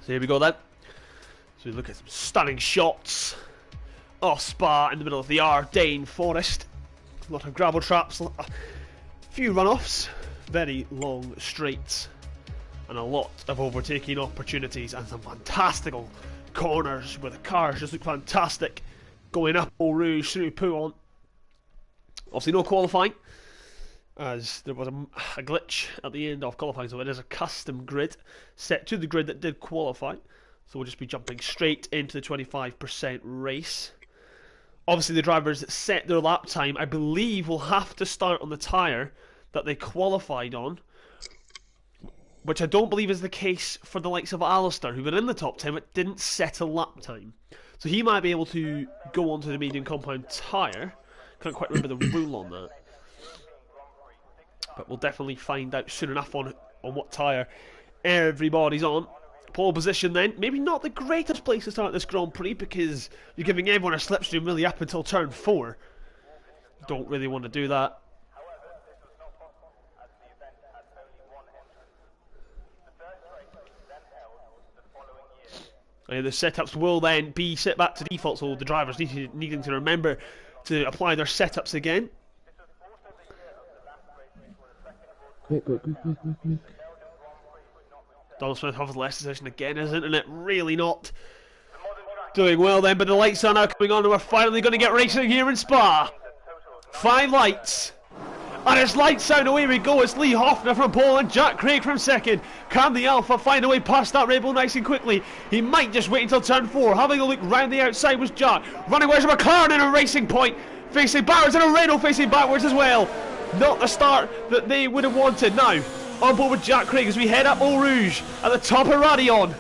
So here we go then. So we look at some stunning shots off Spa in the middle of the Ardennes forest. A lot of gravel traps, a few runoffs, very long straights, and a lot of overtaking opportunities, and some fantastical corners where the cars just look fantastic going up Eau Rouge through Pouillon. Obviously no qualifying, as there was a glitch at the end of qualifying, so it is a custom grid set to the grid that did qualify. So we'll just be jumping straight into the 25% race. Obviously the drivers that set their lap time, I believe, will have to start on the tyre that they qualified on, which I don't believe is the case for the likes of Alistair, who were in the top 10 but didn't set a lap time. So he might be able to go onto the medium compound tyre. Can't quite remember the rule on that, but we'll definitely find out soon enough on what tyre everybody's on. Pole position then, maybe not the greatest place to start this Grand Prix, because you're giving everyone a slipstream really up until turn 4. Don't really want to do that. The setups will then be set back to default, so the drivers needing to remember to apply their setups again. Quick. Donald Smith has the last position again. His internet really not doing well then, but the lights are now coming on and we're finally going to get racing here in Spa. 5 lights. And it's lights out, away we go. It's Lee Hoffner from pole and Jack Craig from second. Can the Alpha find a way past that Red Bull nice and quickly? He might just wait until turn 4. Having a look round the outside was Jack. Running where's McLaren in a racing point. Facing backwards, and a Renault facing backwards as well. Not the start that they would have wanted. Now on board with Jack Craig as we head up Eau Rouge at the top of Radillon.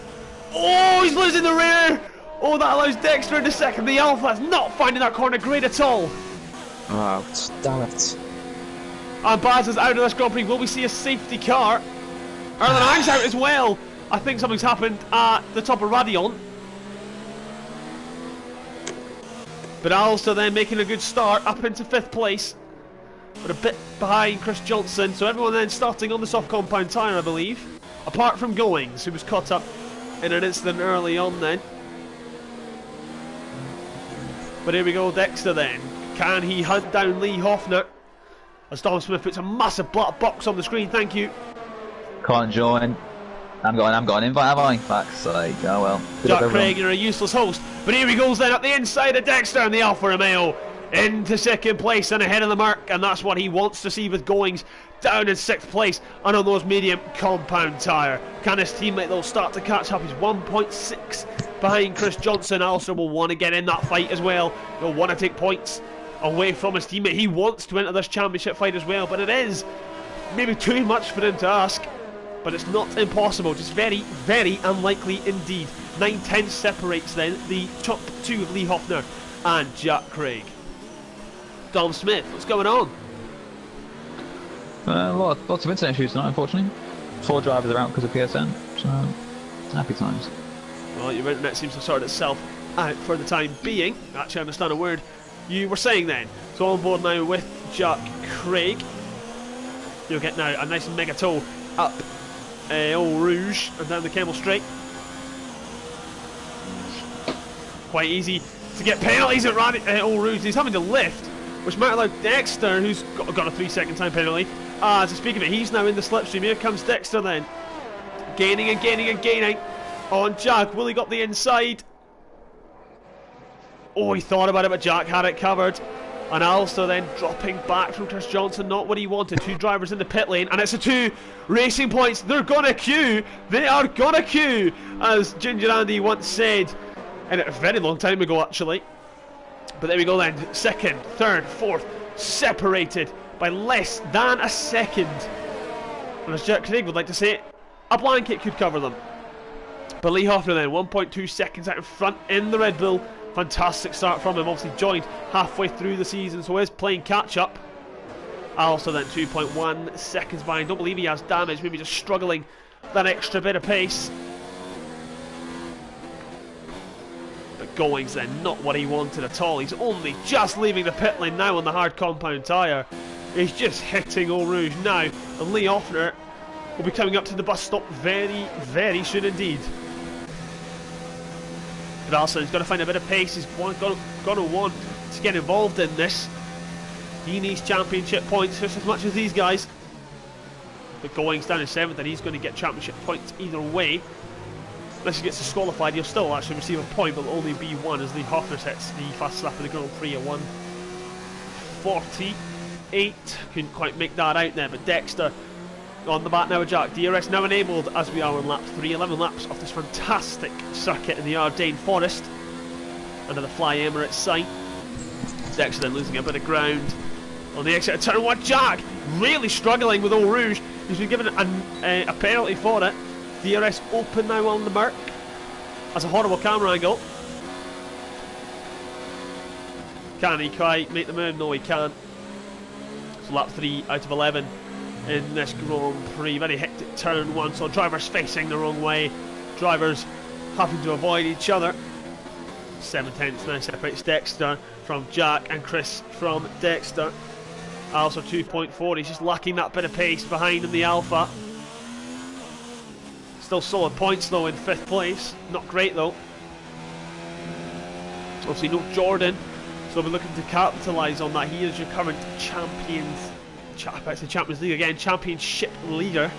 Oh, he's losing the rear. Oh, that allows Dexter into second. The Alpha's not finding that corner great at all. Oh, damn it. And Baz is out of this Grand Prix. Will we see a safety car? Erlen Hang's out as well. I think something's happened at the top of Radillon. But Alistair then making a good start up into 5th place, but a bit behind Chris Johnson. So everyone then starting on the soft compound tyre, I believe, apart from Goings, who was caught up in an incident early on then. But here we go, Dexter then. Can he hunt down Lee Hoffner? As Donald Smith puts a massive black box on the screen, thank you. Can't join. I'm going invite, have I? Fuck's sake, oh well. Jack Craig, you're a useless host. But here he goes then, up the inside of Dexter and the Alfa Romeo into 2nd place and ahead of the mark, and that's what he wants to see with Goings down in 6th place and on those medium compound tyre. Can his teammate though start to catch up? He's 1.6 behind Chris Johnson. Alistair will want to get in that fight as well. He'll want to take points away from his teammate. He wants to enter this championship fight as well, but it is maybe too much for him to ask. But it's not impossible, just very, very unlikely indeed. 9/10 separates then the top 2 of Lee Hoffner and Jack Craig. Dom Smith, what's going on? Lots of internet issues tonight, unfortunately. 4 drivers are out because of PSN, so happy times. Well, your internet seems to sort itself out for the time being. Actually, I understand a word you were saying then. So on board now with Jack Craig. You'll get now a nice mega tow up Eau Rouge and down the Camel Straight. Quite easy to get penalties at Eau Rouge. He's having to lift, which might allow Dexter, who's got a 3-second time penalty. To speak of it, he's now in the slipstream. Here comes Dexter then. Gaining and gaining and gaining on Jack. Will he got the inside? Oh, he thought about it, but Jack had it covered. And Alistair then dropping back from Chris Johnson, not what he wanted. 2 drivers in the pit lane, and it's a 2 racing points. They're gonna queue. They are gonna queue, as Ginger Andy once said, and a very long time ago actually. But there we go then. 2nd, 3rd, 4th, separated by less than a second. And as Jack Craig would like to say, a blanket could cover them. But Lee Hoffner then 1.2 seconds out in front in the Red Bull. Fantastic start from him, obviously joined halfway through the season, so is playing catch up. Also then 2.1 seconds behind. Don't believe he has damage, maybe just struggling that extra bit of pace. But Goings then not what he wanted at all. He's only just leaving the pit lane now on the hard compound tyre. He's just hitting Eau Rouge now, and Lee Hoffner will be coming up to the bus stop very, very soon indeed. Gralson's got to find a bit of pace. He's going to want to get involved in this. He needs championship points just as much as these guys. But Going's down in 7th, and he's going to get championship points either way. Unless he gets disqualified, he'll still actually receive a point, but it'll only be one as Lee Hoffner sets the fast lap of the Grand Prix at 1:48. Couldn't quite make that out there, but Dexter on the back now with Jack. DRS now enabled as we are on lap 3. 11 laps off this fantastic circuit in the Ardennes Forest under the Fly Emirates sign. Dexter then losing a bit of ground on the exit of turn 1. Jack really struggling with Eau Rouge. He's been given a penalty for it. DRS open now on the Merc. That's a horrible camera angle. Can he quite make the move? No, he can't. So lap 3 out of 11 in this Grand Prix. Very hectic turn 1, so drivers facing the wrong way. Drivers having to avoid each other. 7/10 now separates Dexter from Jack and Chris from Dexter. Also 2.4, he's just lacking that bit of pace behind in the Alpha. Still solid points though in 5th place. Not great though. Obviously no Jordan, so we're looking to capitalise on that. He is your current Champions League again, championship leader.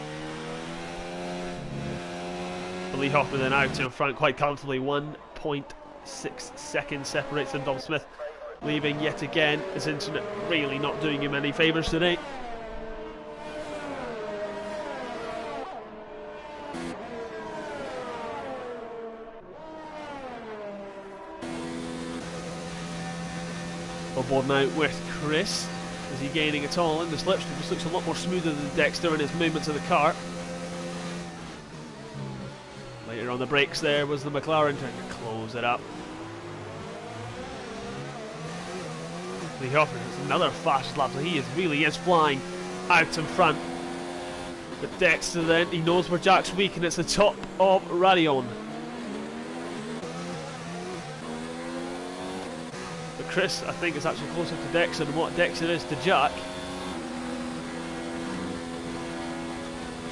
But Lee Hoffman then out in front quite comfortably. 1.6 seconds separates them. Dom Smith leaving yet again. His internet really not doing him any favours today. On board now with Chris. Is he gaining at all in the slipstream? This looks a lot more smoother than Dexter in his movements of the car. Later on the brakes there was the McLaren trying to close it up. Lee Hoffman has another fast lap, so he really is flying out in front. But Dexter then, he knows where Jack's weak, and it's the top of Radion. But Chris, I think, is actually closer to Dexter than what Dexter is to Jack.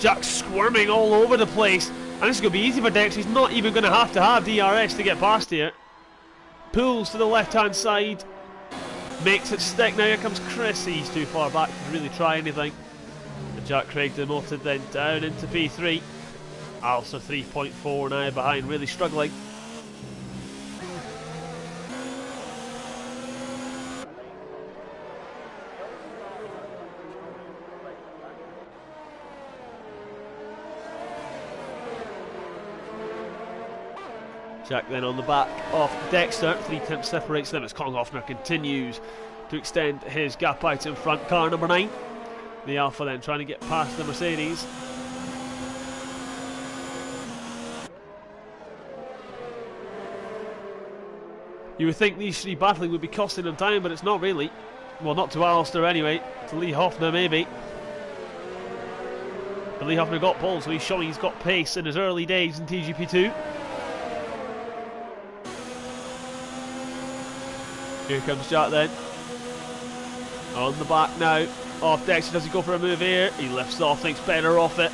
Jack's squirming all over the place, and this is going to be easy for Dexter. He's not even going to have DRS to get past here. Pulls to the left-hand side. Makes it stick. Now here comes Chris. He's too far back to really try anything. And Jack Craig demoted then down into P3. Also 3.4 now behind, really struggling. Jack then on the back of Dexter. 3 tenths separates them as Hoffner continues to extend his gap out in front. Car number 9. The Alpha then trying to get past the Mercedes. You would think these three battling would be costing them time, but it's not really. Well, not to Alistair anyway. To Lee Hoffner maybe. But Lee Hoffner got pole, so he's showing he's got pace in his early days in TGP2. Here comes Jack then. On the back now. Off Dexter, does he go for a move here? He lifts off, thinks better off it.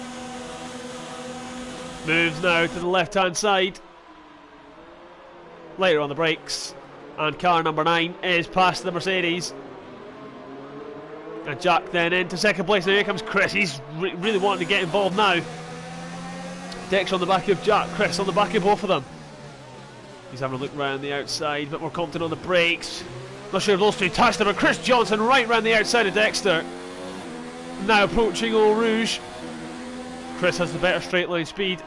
Moves now to the left hand side. Later on the brakes. And car number 9 is past the Mercedes. And Jack then into 2nd place. Now here comes Chris. He's really wanting to get involved now. Dexter on the back of Jack. Chris on the back of both of them. He's having a look around the outside, a bit more confident on the brakes. Not sure if those two touched him, but Chris Johnson right round the outside of Dexter. Now approaching Eau Rouge. Chris has the better straight line speed.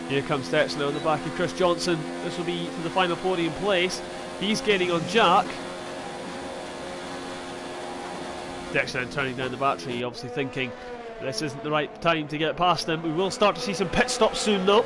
Here comes Dexter now on the back of Chris Johnson. This will be for the final podium place. He's gaining on Jack. Dexter then turning down the battery, obviously thinking this isn't the right time to get past him. We will start to see some pit stops soon though.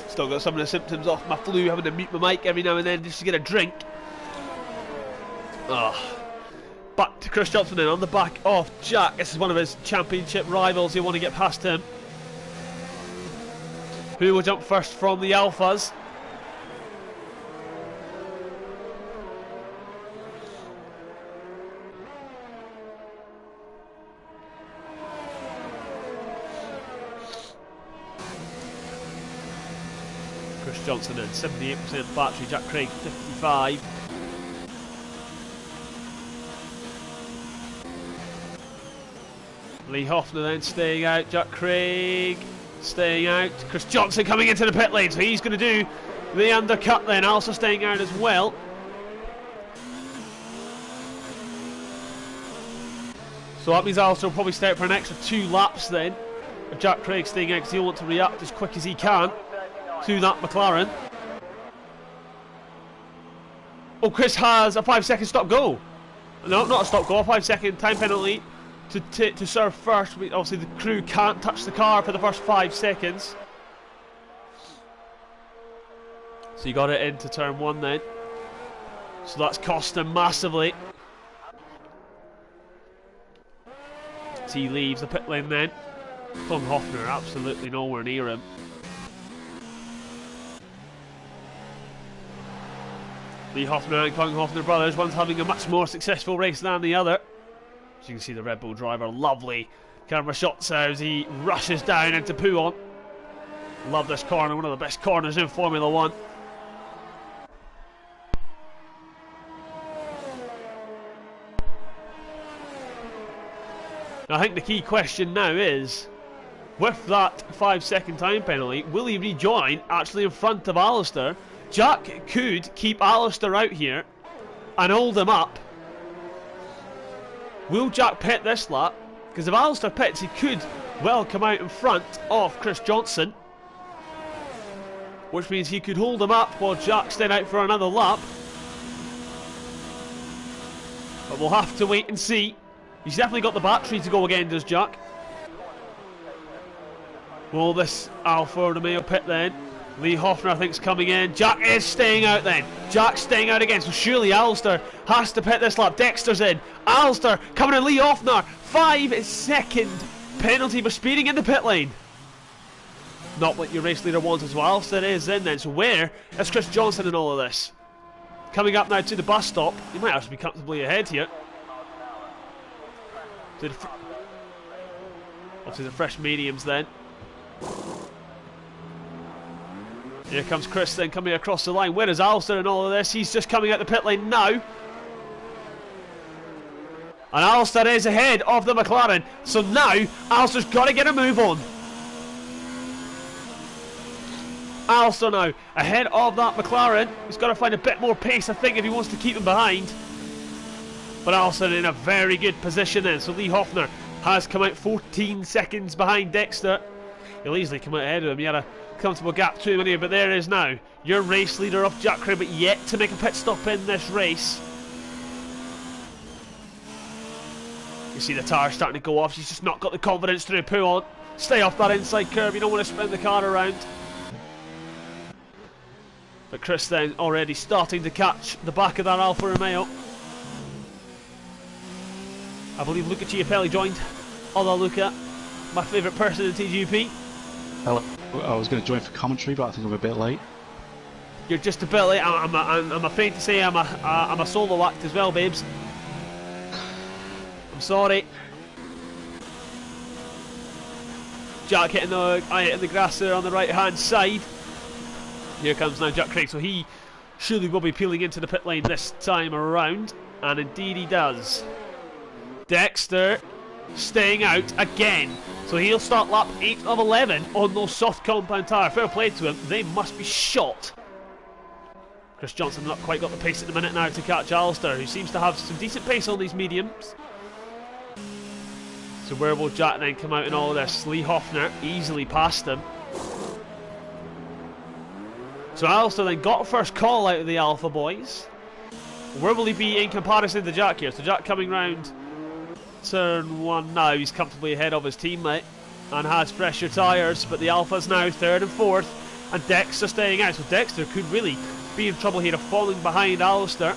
Still got some of the symptoms off my flu, having to mute my mic every now and then just to get a drink. Back to Chris Johnson in on the back of Jack. This is one of his championship rivals. He'll want to get past him. Who will jump first from the Alphas? Chris Johnson in 78% battery, Jack Craig 55. Lee Hoffner then staying out, Jack Craig staying out. Chris Johnson coming into the pit lane, so he's going to do the undercut then, also staying out as well. So that means Alistair will probably stay out for an extra 2 laps then. Jack Craig staying out because he'll want to react as quick as he can to that McLaren. Oh, Chris has a 5-second stop go. No, not a stop go, a 5-second time penalty to serve first. Obviously the crew can't touch the car for the first 5 seconds. So you got it into turn 1 then. So that's cost him massively. So he leaves the pit lane then. Tom Hoffner absolutely nowhere near him. Lee Hoffner and Kung Hoffner brothers, one's having a much more successful race than the other. As you can see, the Red Bull driver, lovely camera shots as he rushes down into Pouon. Love this corner, one of the best corners in Formula 1. Now, I think the key question now is, with that 5-second time penalty, will he rejoin actually in front of Alistair? Jack could keep Alistair out here and hold him up. Will Jack pit this lap? Because if Alistair pits, he could well come out in front of Chris Johnson, which means he could hold him up while Jack stayed out for another lap. But we'll have to wait and see. He's definitely got the battery to go again, does Jack? Will this Alfa Romeo pit then? Lee Hoffner, I think, is coming in. Jack is staying out then. Jack's staying out again, so surely Alistair has to pit this lap. Dexter's in. Alistair coming in. Lee Hoffner, 5-second penalty for speeding in the pit lane. Not what your race leader wants as well. Alistair is in then. So where is Chris Johnson in all of this? Coming up now to the bus stop. He might actually be comfortably ahead here. Obviously the fresh mediums then. Here comes Chris then coming across the line. Where is Alistair in all of this? He's just coming out the pit lane now. And Alistair is ahead of the McLaren. So now Alistair's got to get a move on. Alistair now ahead of that McLaren. He's got to find a bit more pace, I think, if he wants to keep him behind. But Alistair in a very good position then. So Lee Hoffner has come out 14 seconds behind Dexter. He'll easily come out ahead of him. He had a comfortable gap to him in here, but there is now your race leader of Jack Craig, but yet to make a pit stop in this race. You see the tyre starting to go off. She's just not got the confidence to pull on. Stay off that inside curve. You don't want to spin the car around. But Chris then already starting to catch the back of that Alfa Romeo. I believe Luca Chiapelli joined. Although Luca, my favourite person in TGP. Hello. I was going to join for commentary, but I think I'm a bit late. You're just a bit late. I'm afraid to say I'm a solo act as well, babes. I'm sorry. Jack hitting the grass there on the right hand side. Here comes now Jack Craig, so he surely will be peeling into the pit lane this time around, and indeed he does. Dexter staying out again, so he'll start lap 8 of 11 on those soft compound tyre. Fair play to him, they must be shot. Chris Johnson not quite got the pace at the minute now to catch Alistair, who seems to have some decent pace on these mediums. So where will Jack then come out in all of this? Lee Hoffner easily past him. So Alistair then got a first call out of the Alpha boys. Where will he be in comparison to Jack here? So Jack coming round turn 1 now, he's comfortably ahead of his teammate and has fresher tyres, but the Alpha's now 3rd and 4th, and Dexter staying out, so Dexter could really be in trouble here of falling behind Alistair.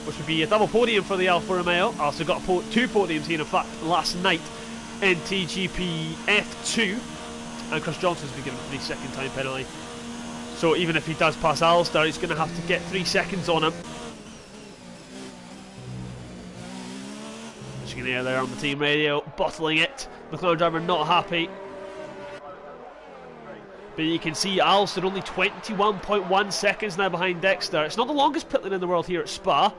which would be a double podium for the Alfa Romeo. Also got two podiums here, in fact, last night in TGP F2. And Chris Johnson's been given a 3-second time penalty. So even if he does pass Alistair, he's going to have to get 3 seconds on him. As you can hear there on the team radio, bottling it. McLaren driver not happy. But you can see Alistair only 21.1 seconds now behind Dexter. It's not the longest pit lane in the world here at Spa,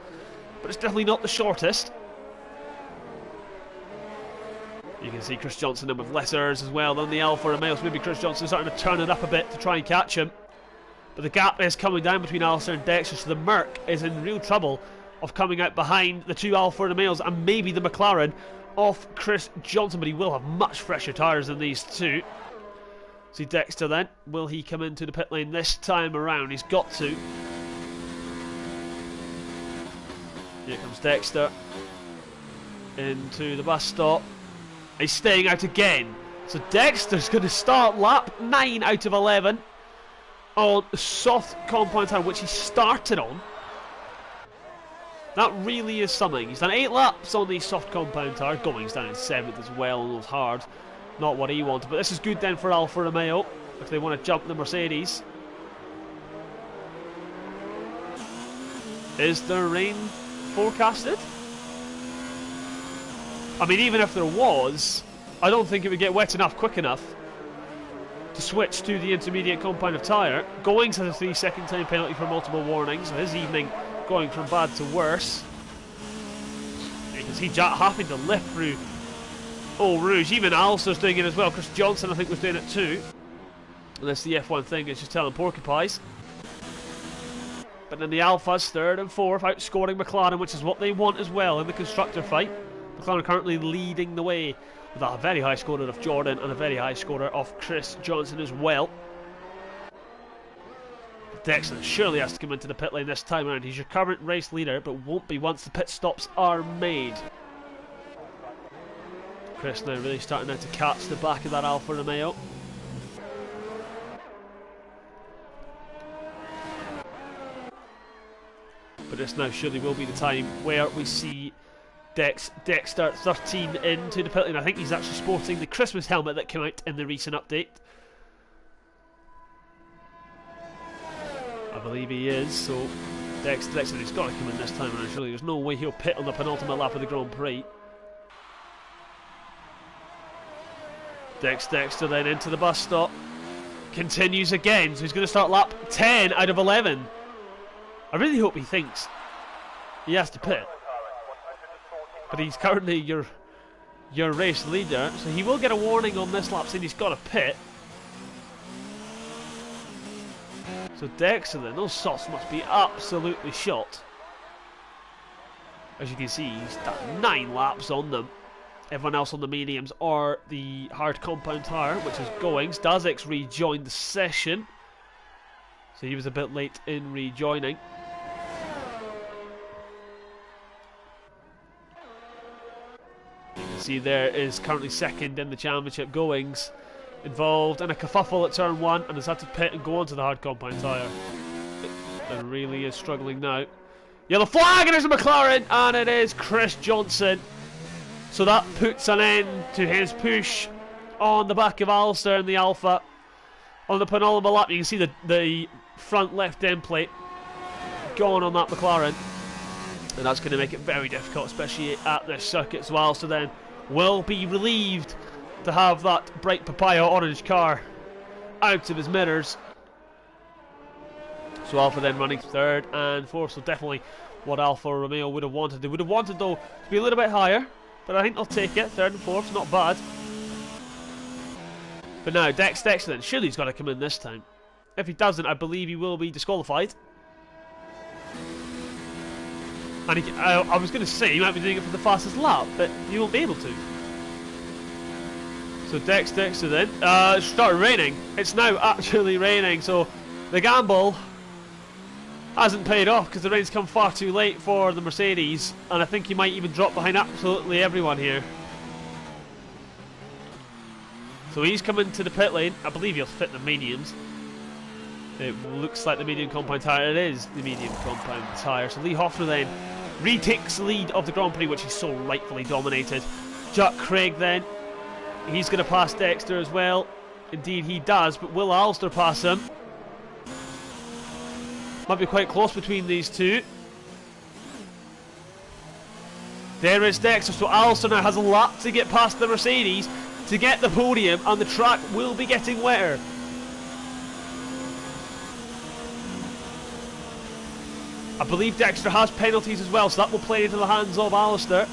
but it's definitely not the shortest. You can see Chris Johnson in with less errors as well than the Alfa Romeo, so maybe Chris Johnson starting to turn it up a bit to try and catch him. But the gap is coming down between Alistair and Dexter, so the Merc is in real trouble of coming out behind the two Alfa Romeos and maybe the McLaren of Chris Johnson, but he will have much fresher tyres than these two. See Dexter then, will he come into the pit lane this time around? He's got to. Here comes Dexter into the bus stop. He's staying out again. So Dexter's going to start lap 9 out of 11 on soft compound tyre, which he started on. That really is something. He's done 8 laps on the soft compound tyre. Going's down in 7th as well on those hard. Not what he wanted, but this is good then for Alfa Romeo if they want to jump the Mercedes. Is there rain forecasted? I mean, even if there was, I don't think it would get wet enough quick enough to switch to the intermediate compound of tyre. Goings has a 3-second time penalty for multiple warnings, so his evening going from bad to worse. You can see Jack having to lift through Eau Rouge. Even Alistair's doing it as well. Chris Johnson, I think, was doing it too. And that's the F1 thing, it's just telling porcupines. But then the Alphas, 3rd and 4th, outscoring McLaren, which is what they want as well in the constructor fight. McLaren currently leading the way with a very high scorer of Jordan and a very high scorer of Chris Johnson as well. Dexter surely has to come into the pit lane this time around. He's your current race leader, but won't be once the pit stops are made. Chris now really starting now to catch the back of that Alfa Romeo. But this now surely will be the time where we see Dexter 13 into the pit lane. I think he's actually sporting the Christmas helmet that came out in the recent update. I believe he is, so Dexter has got to come in this time around. Surely there's no way he'll pit on the penultimate lap of the Grand Prix. Dexter then into the bus stop. Continues again, so he's going to start lap 10 out of 11. I really hope he thinks he has to pit. But he's currently your race leader, so he will get a warning on this lap saying he's got to pit. So Dexter then, those softs must be absolutely shot. As you can see, he's done 9 laps on them. Everyone else on the mediums or the hard compound tyre, which is Goings. Dazix rejoined the session, so he was a bit late in rejoining. You can see there is currently 2nd in the championship. Goings involved in a kerfuffle at turn 1 and has had to pit and go onto the hard compound tyre. It really is struggling now. Yellow flag, and there's a McLaren, and it is Chris Johnson. So that puts an end to his push on the back of Alistair in the Alpha. On the penultimate lap, you can see the front left end plate gone on that McLaren. And that's going to make it very difficult, especially at this circuit as well. So then will be relieved to have that bright papaya orange car out of his mirrors. So Alpha then running 3rd and 4th, so definitely what Alfa Romeo would have wanted. They would have wanted, though, to be a little bit higher, but I think they'll take it. 3rd and 4th, not bad. But now, Dexter then, surely he's got to come in this time. If he doesn't, I believe he will be disqualified. And I was going to say, he might be doing it for the fastest lap, but he won't be able to. So Dexter then, it started raining. It's now actually raining, so the gamble hasn't paid off because the rain's come far too late for the Mercedes, and I think he might even drop behind absolutely everyone here. So he's coming to the pit lane. I believe he'll fit the mediums. It looks like the medium compound tyre. It is the medium compound tyre. So Lee Hoffner then retakes lead of the Grand Prix, which he so rightfully dominated. Jack Craig then, he's going to pass Dexter as well. Indeed he does, but will Alistair pass him? Might be quite close between these two. There is Dexter, so Alistair now has a lap to get past the Mercedes to get the podium, and the track will be getting wetter. I believe Dexter has penalties as well, so that will play into the hands of Alistair.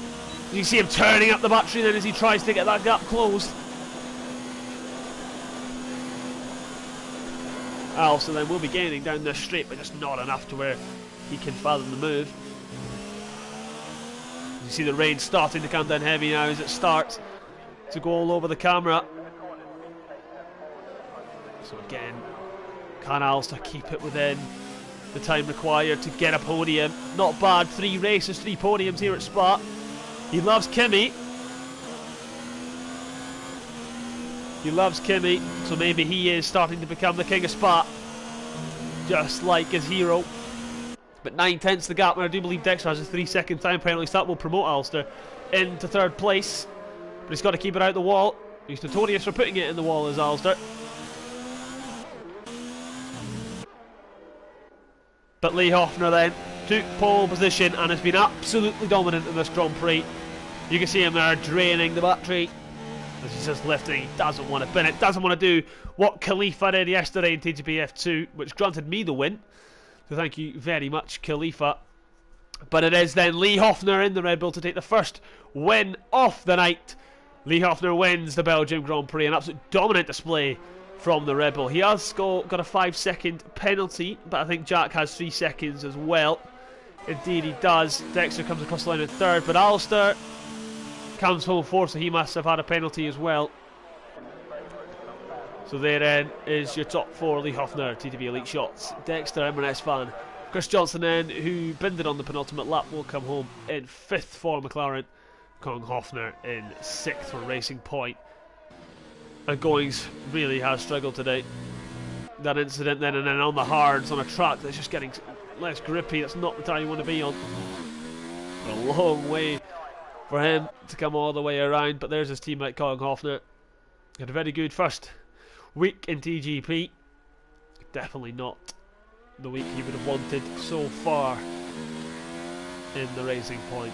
You can see him turning up the battery then as he tries to get that gap closed. Alistair then will be gaining down this straight, but just not enough to where he can fathom the move. You see the rain starting to come down heavy now as it starts to go all over the camera. So again, can Alistair keep it within the time required to get a podium? Not bad, 3 races, 3 podiums here at Spa. He loves Kimi. He loves Kimi, so maybe he is starting to become the king of Spa, just like his hero. But 9/10 the gap, and I do believe Dexter has a 3-second time penalty, so that will promote Alistair into 3rd place. But he's got to keep it out the wall. He's notorious for putting it in the wall, as Alistair. But Lee Hoffner then took pole position and has been absolutely dominant in this Grand Prix. You can see him there draining the battery as he's just lifting. He doesn't want to bin it, doesn't want to do what Khalifa did yesterday in TGP F2, which granted me the win. So thank you very much, Khalifa. But it is then Lee Hoffner in the Red Bull to take the first win of the night. Lee Hoffner wins the Belgium Grand Prix, an absolute dominant display from the Red Bull. He has got a 5-second penalty, but I think Jack has 3 seconds as well. Indeed he does. Dexter comes across the line in 3rd, but Alistair comes home 4th, so he must have had a penalty as well. So there then is your top 4, Lee Hoffner, TTB Elite Shots, Dexter, M&S fan. Chris Johnson then, who binned it on the penultimate lap, will come home in 5th for McLaren. Kong Hoffner in 6th for Racing Point. And Goings really has struggled today. That incident then, and then on the hards on a track that's just getting less grippy, that's not the time you want to be on. A long way for him to come all the way around, but there's his teammate Kong Hoffner. Had a very good first week in TGP. Definitely not the week he would have wanted so far in the Racing Point.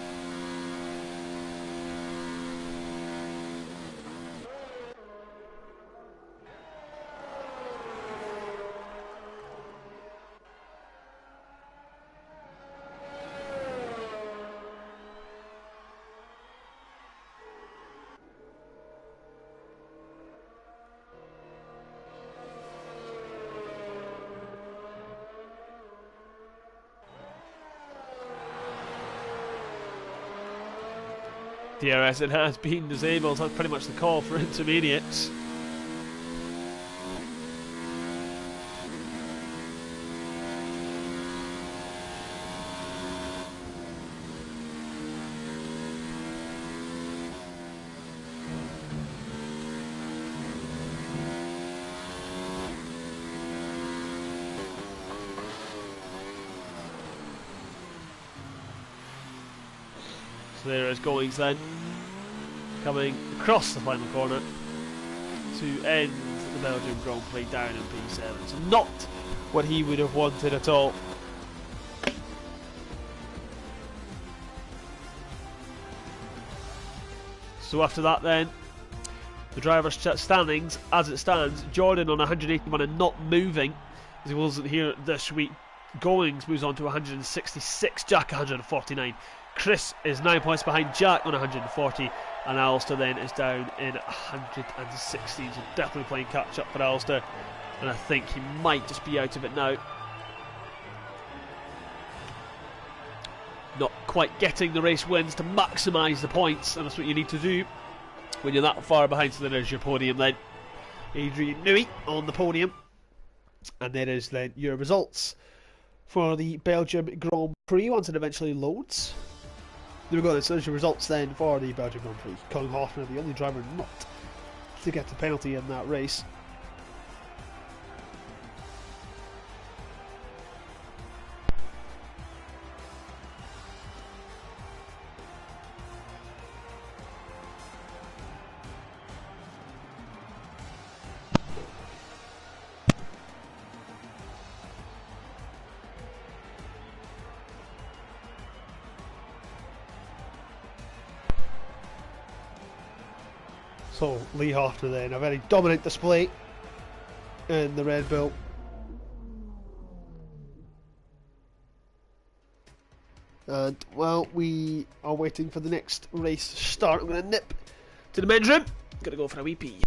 DRS, it has been disabled. That's pretty much the call for intermediates. There is Goings then, coming across the final corner to end the Belgium Grand Prix down in P7. So not what he would have wanted at all. So after that then, the driver's standings as it stands, Jordan on 181 and not moving, as he wasn't here this week. Goings moves on to 166, Jack 149. Chris is 9 points behind Jack on 140, and Alistair then is down in 116, so definitely playing catch up for Alistair, and I think he might just be out of it now. Not quite getting the race wins to maximise the points, and that's what you need to do when you're that far behind. So there's your podium then. Adrian Newey on the podium, and there is then your results for the Belgium Grand Prix once it eventually loads. There we go, so there's your results then for the Belgium Grand Prix. Colin Hoffner, the only driver not to get the penalty in that race. So Lee Hofner then, a very dominant display in the Red Bull. And while we are waiting for the next race to start, I'm going to nip to the men's room. Going to go for a wee pee.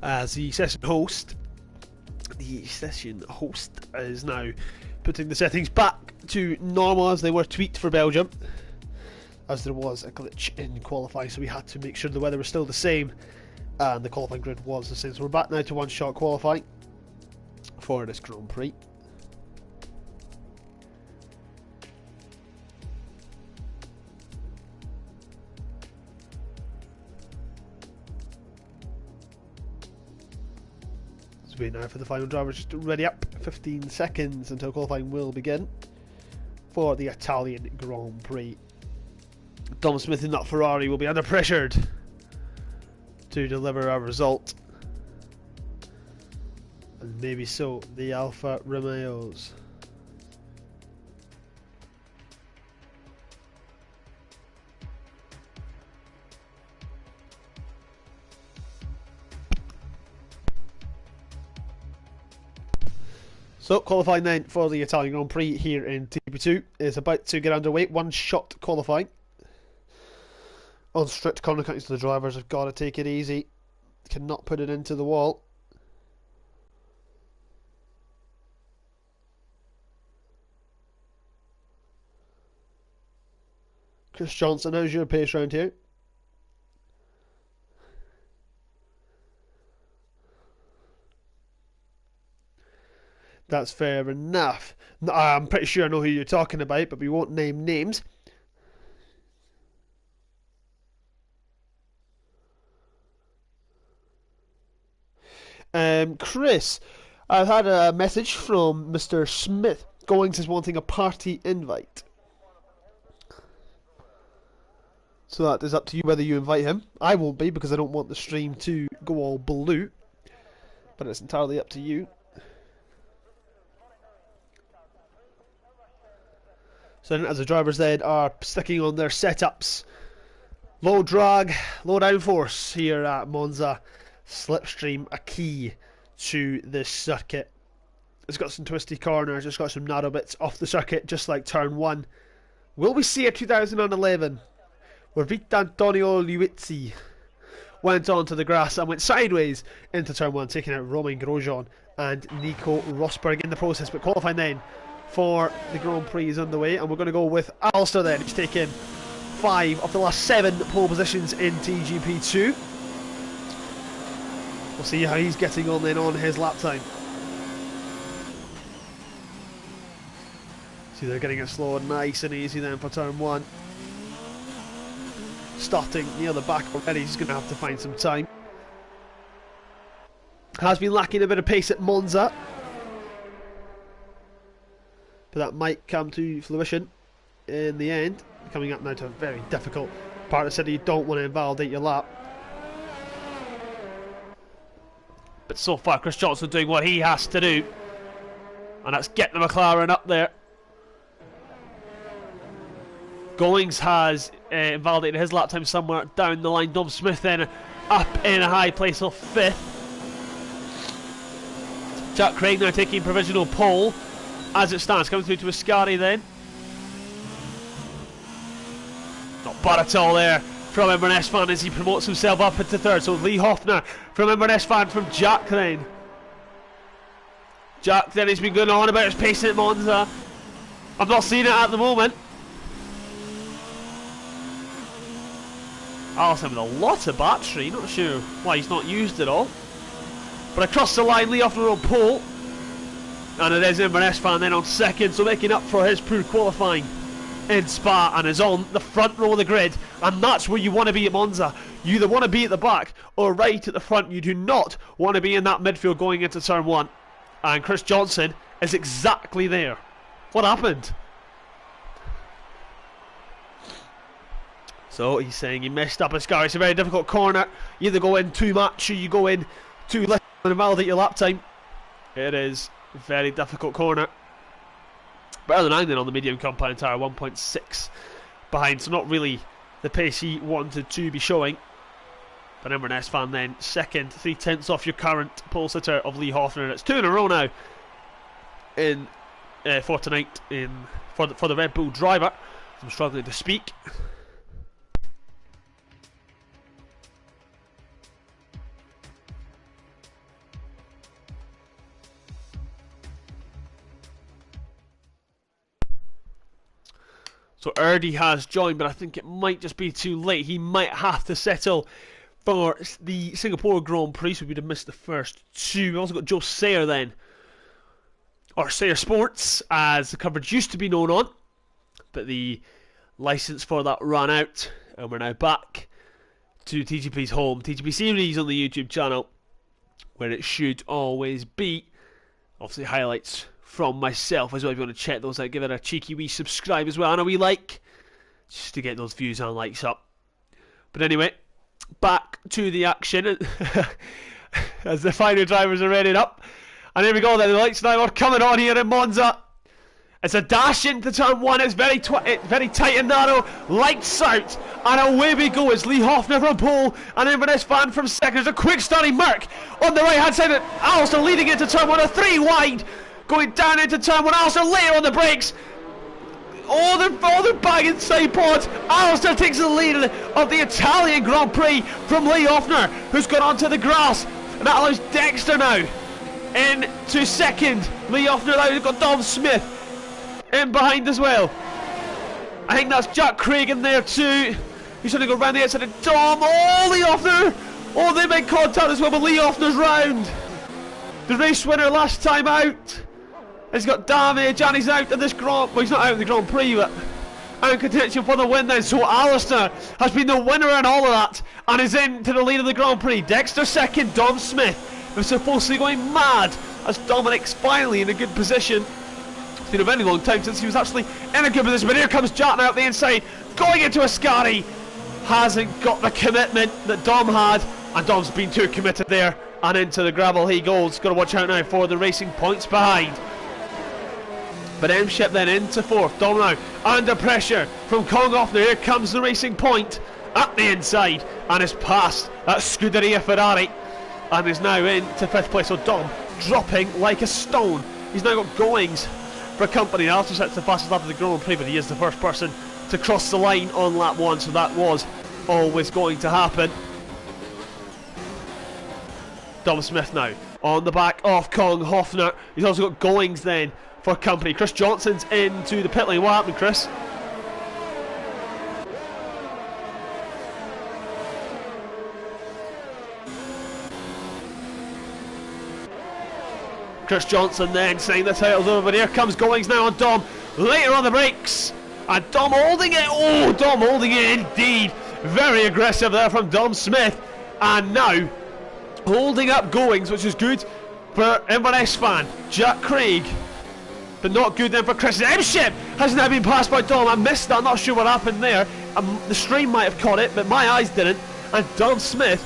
As the session host is now putting the settings back to normal as they were tweaked for Belgium, as there was a glitch in qualifying, so we had to make sure the weather was still the same and the qualifying grid was the same. So we're back now to one-shot qualifying for this Grand Prix. Wait now for the final drivers just to ready up. 15 seconds until qualifying will begin for the Italian Grand Prix. Dom Smith in that Ferrari will be under pressure to deliver a result, and maybe so the Alfa Romeos. So, qualifying then for the Italian Grand Prix here in TP2 is about to get underway. One-shot qualifying. On strict corner counting, so the drivers have got to take it easy. Cannot put it into the wall. Chris Johnson, how's your pace round here? That's fair enough. I'm pretty sure I know who you're talking about, but we won't name names. Chris, I've had a message from Mr. Smith. Goings is wanting a party invite. So that is up to you whether you invite him. I won't be because I don't want the stream to go all blue. But it's entirely up to you. So as the drivers then are sticking on their setups, low drag, low downforce here at Monza, slipstream a key to this circuit. It's got some twisty corners, it's got some narrow bits off the circuit, just like turn 1. Will we see a 2011 where Vitantonio Liuzzi went onto the grass and went sideways into turn 1, taking out Romain Grosjean and Nico Rosberg in the process? But qualifying then for the Grand Prix is underway, and we're going to go with Alistair then. He's taken 5 of the last 7 pole positions in TGP2. We'll see how he's getting on then on his lap time. See, they're getting it slow and nice and easy then for turn 1. Starting near the back already, he's going to have to find some time. Has been lacking a bit of pace at Monza, but that might come to fruition in the end. Coming up now to a very difficult part of the city. You don't want to invalidate your lap. But so far Chris Johnson doing what he has to do, and that's get the McLaren up there. Goings has invalidated his lap time somewhere down the line. Dom Smith then up in a high place of 5th. Jack Craig now taking provisional pole as it stands. Coming through to Ascari then. Not bad at all there from Inverness fan as he promotes himself up into 3rd. So Lee Hoffner from Inverness fan from Jack then. Jack then has been going on about his pace at Monza. I'm not seeing it at the moment. Allison with a lot of battery, not sure why he's not used it all. But across the line, Lee Hoffner on pole. And it is Inverness fan then on 2nd, so making up for his poor qualifying in Spa, and is on the front row of the grid. And that's where you want to be at Monza. You either want to be at the back or right at the front. You do not want to be in that midfield going into turn 1. And Chris Johnson is exactly there. What happened? So he's saying he messed up Ascari. It's a very difficult corner. You either go in too much or you go in too little and invalidate your lap time. It is a very difficult corner. Better than Angling on the medium compound tyre, 1.6 behind. So not really the pace he wanted to be showing. But Inverness fan then 2nd, 3/10 off your current pole sitter of Lee Hoffner. And it's 2 in a row now in for tonight for the Red Bull driver. I'm struggling to speak. So Erdy has joined, but I think it might just be too late. He might have to settle for the Singapore Grand Prix, so we'd have missed the first 2. We've also got Joe Sayer then, or Sayer Sports, as the coverage used to be known on, but the licence for that ran out, and we're now back to TGP's home, TGP Series on the YouTube channel, where it should always be. Obviously highlights from myself as well. If you want to check those out, give it a cheeky wee subscribe as well and a wee like, just to get those views and likes up. But anyway, back to the action as the final drivers are ready up. And here we go then, the lights now are coming on here in Monza. It's a dash into turn 1, it's very tight and narrow, lights out, and away we go. It's Lee Hoffner from pole and Inverness fan from 2nd. There's a quick starting Merck on the right hand side, Alistair leading into turn 1, a 3 wide, going down into turn 1, Alistair later on the brakes. All the bagging side pods. Alistair takes the lead of the Italian Grand Prix from Lee Hoffner, who's gone onto the grass, and that allows Dexter now into 2nd. Lee Hoffner now, we've got Dom Smith in behind as well. I think that's Jack Craig in there too. He's trying to go round the outside of Dom. Oh, Lee Hoffner! Oh, they make contact as well, but Lee Hoffner's round. The race winner last time out. He's got damage and he's out of this Grand... Well, he's not out of the Grand Prix, but out in contention for the win then. So Alistair has been the winner in all of that and is into the lead of the Grand Prix. Dexter 2nd, Dom Smith is supposedly going mad as Dominic's finally in a good position. It's been a very long time since he was actually in a good position, but here comes Jack now out the inside, going into Ascari. Hasn't got the commitment that Dom had, and Dom's been too committed there, and into the gravel he goes. Got to watch out now for the racing points behind. But M-Ship then into 4th. Dom now under pressure from Kong Hoffner. Here comes the racing point up the inside and is past that Scuderia Ferrari and is now into 5th place. So Dom dropping like a stone. He's now got Goings for company. Also sets the fastest lap of the Grand Prix, but he is the first person to cross the line on lap 1, so that was always going to happen. Dom Smith now on the back of Kong Hoffner. He's also got Goings then for company. Chris Johnson's into the pit lane. What happened, Chris? Chris Johnson then saying the title's over, but here comes Goings now on Dom. Later on the brakes, and Dom holding it. Oh, Dom holding it indeed. Very aggressive there from Dom Smith. And now holding up Goings, which is good for Inverness fan Jack Craig, but not good then for Chris. M-Ship has now been passed by Dom. I missed that, not sure what happened there. The stream might have caught it, but my eyes didn't. And Dom Smith,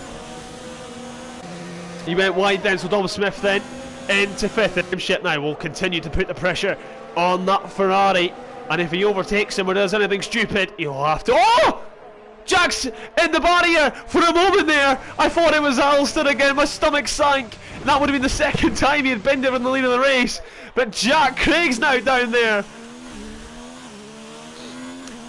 he went wide then, so Dom Smith then into 5th. M-Ship now will continue to put the pressure on that Ferrari And if he overtakes him or does anything stupid, he'll have to... Oh! Jack's in the barrier. For a moment there, I thought it was Alistair again. My stomach sank. And that would have been the second time he had been there in the lead of the race. But Jack Craig's now down there.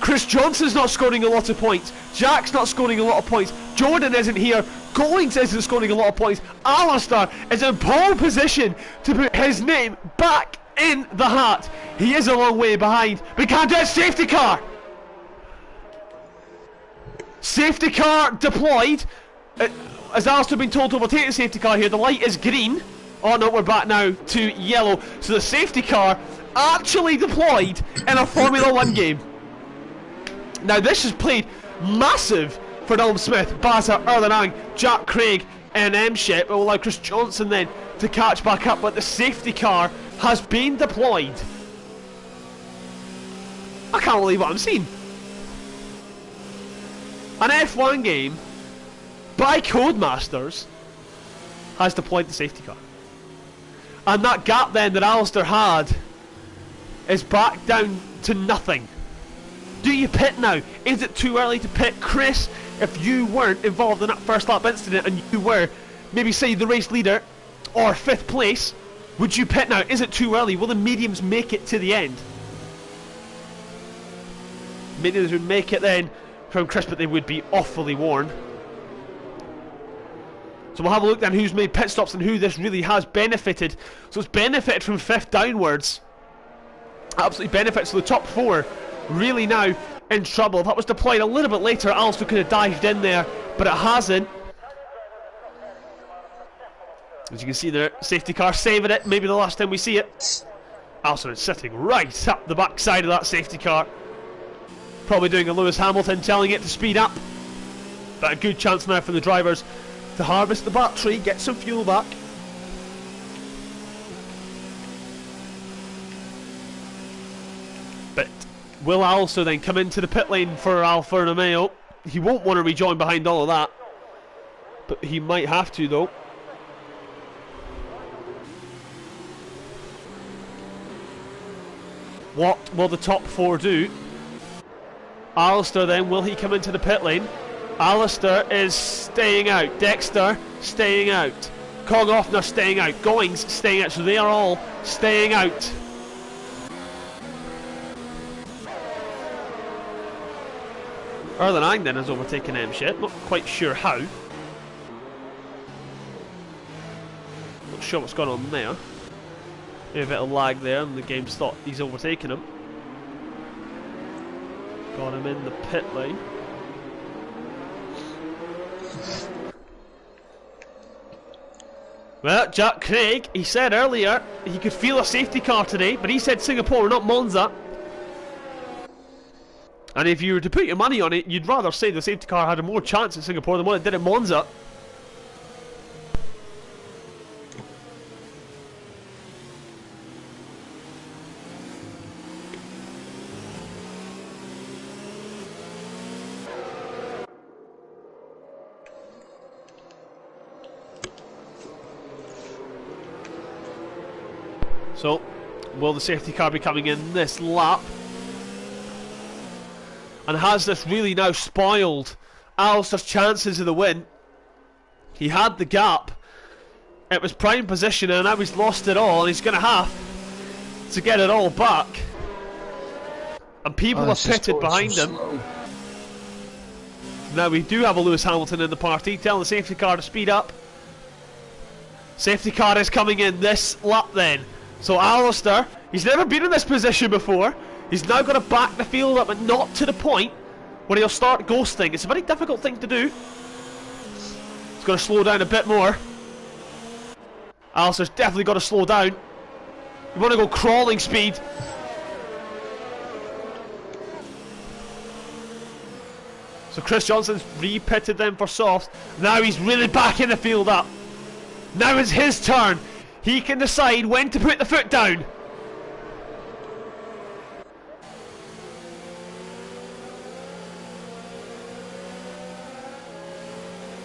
Chris Johnson's not scoring a lot of points. Jack's not scoring a lot of points. Jordan isn't here. Goings isn't scoring a lot of points. Alistair is in pole position to put his name back in the hat. He is a long way behind. But he can't do it. Safety car. Safety car deployed. As Alistair been told to overtake the safety car here, the light is green. Oh no, we're back now to yellow. So the safety car actually deployed in a Formula 1 game. Now this is played massive for Dom Smith, Baza, Erlenang, Jack Craig and M-Ship. It will allow Chris Johnson then to catch back up, but the safety car has been deployed. I can't believe what I'm seeing. An F1 game by Codemasters has deployed the safety car. And that gap then that Alistair had is back down to nothing. Do you pit now? Is it too early to pit? Chris, if you weren't involved in that first lap incident and you were, maybe say, the race leader or 5th place, would you pit now? Is it too early? Will the mediums make it to the end? Mediums would make it then from Chris, but they would be awfully worn. So we'll have a look then who's made pit stops and who this really has benefited. So it's benefited from 5th downwards. Absolutely benefits. So the top 4 really now in trouble. If that was deployed a little bit later, Alistair could have dived in there, but it hasn't. As you can see there, safety car saving it, maybe the last time we see it. Alistair is sitting right up the back side of that safety car. Probably doing a Lewis Hamilton, telling it to speed up. But a good chance now for the drivers to harvest the battery, get some fuel back. But will Alistair then come into the pit lane for Alfa Romeo? He won't want to rejoin behind all of that, but he might have to though. What will the top 4 do? Alistair then, will he come into the pit lane? Alistair is staying out. Dexter staying out. Kogoffner staying out. Goings staying out. So they are all staying out. Erlenang then has overtaken M-Ship. Not quite sure how. Not sure what's going on there. Maybe a bit of lag there and the game's thought he's overtaken him. Got him in the pit lane. Well, Jack Craig, he said earlier he could feel a safety car today, but he said Singapore, not Monza. And if you were to put your money on it, you'd rather say the safety car had a more chance in Singapore than what it did at Monza. So, will the safety car be coming in this lap? And has this really now spoiled Alistair's chances of the win? He had the gap. It was prime position and now he's lost it all and he's going to have to get it all back. And people are pitted behind him. Now we do have a Lewis Hamilton in the party, telling the safety car to speed up. Safety car is coming in this lap then. So Alistair, he's never been in this position before. He's now got to back the field up, but not to the point where he'll start ghosting. It's a very difficult thing to do. He's got to slow down a bit more. Alistair's definitely got to slow down. You want to go crawling speed. So Chris Johnson's re-pitted them for softs. Now he's really backing the field up. Now it's his turn. He can decide when to put the foot down.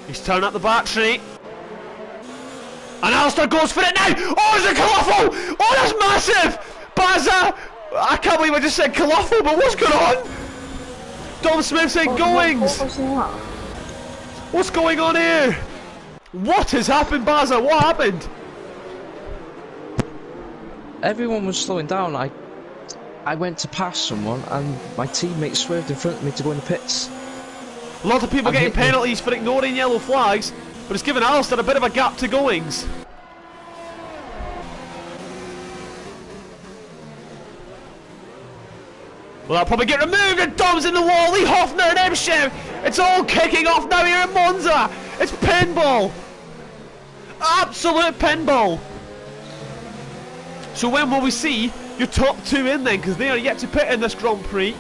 He's turning up the battery. And Alistair goes for it now. Oh, it's a colossal. Oh, that's massive. Baza I can't believe I just said colossal, but what's going on? Dom Smith saying goings! What was that? What's going on here? What has happened, Baza? What happened? Everyone was slowing down. I went to pass someone and my teammate swerved in front of me to go in the pits. A lot of people And getting hit me. penalties for ignoring yellow flags, but it's given Alistair a bit of a gap to goings. Well, that'll probably get removed, and Dom's in the wall. Lee Hoffner and Emshev. It's all kicking off now here in Monza. It's pinball. Absolute pinball. So when will we see your top two in then? Because they are yet to pit in this Grand Prix.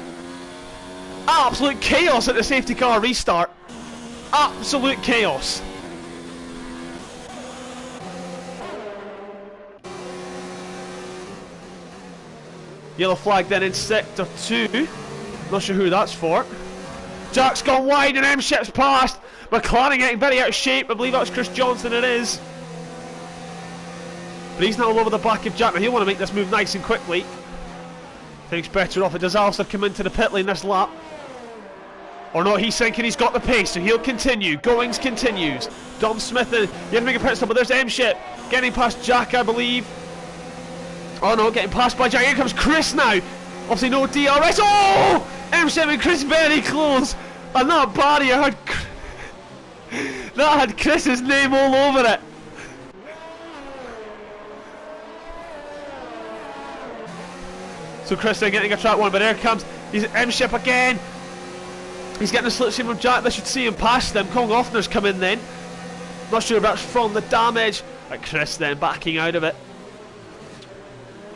Absolute chaos at the safety car restart. Absolute chaos. Yellow flag then in sector 2. Not sure who that's for. Jack's gone wide and M-Ship's passed. McLaren getting very out of shape. I believe that's Chris Johnson, it is. But he's now all over the back of Jack. Now he'll want to make this move nice and quickly. Thinks better off it. Does Alistair come into the pit lane this lap? Or not, he's thinking he's got the pace, so he'll continue. Goings continues. Dom Smith, you have to make a pit stop, but there's M-Ship. Getting past Jack, I believe. Oh no, getting passed by Jack. Here comes Chris now. Obviously no DRS. Oh! M-Ship and Chris very close. And that barrier had... that had Chris's name all over it. So Chris then getting a track one, but here comes he's M-Ship again. He's getting a slipstream from Jack. They should see him past them. Kong Offner's come in then. Not sure if that's from the damage. But Chris then backing out of it.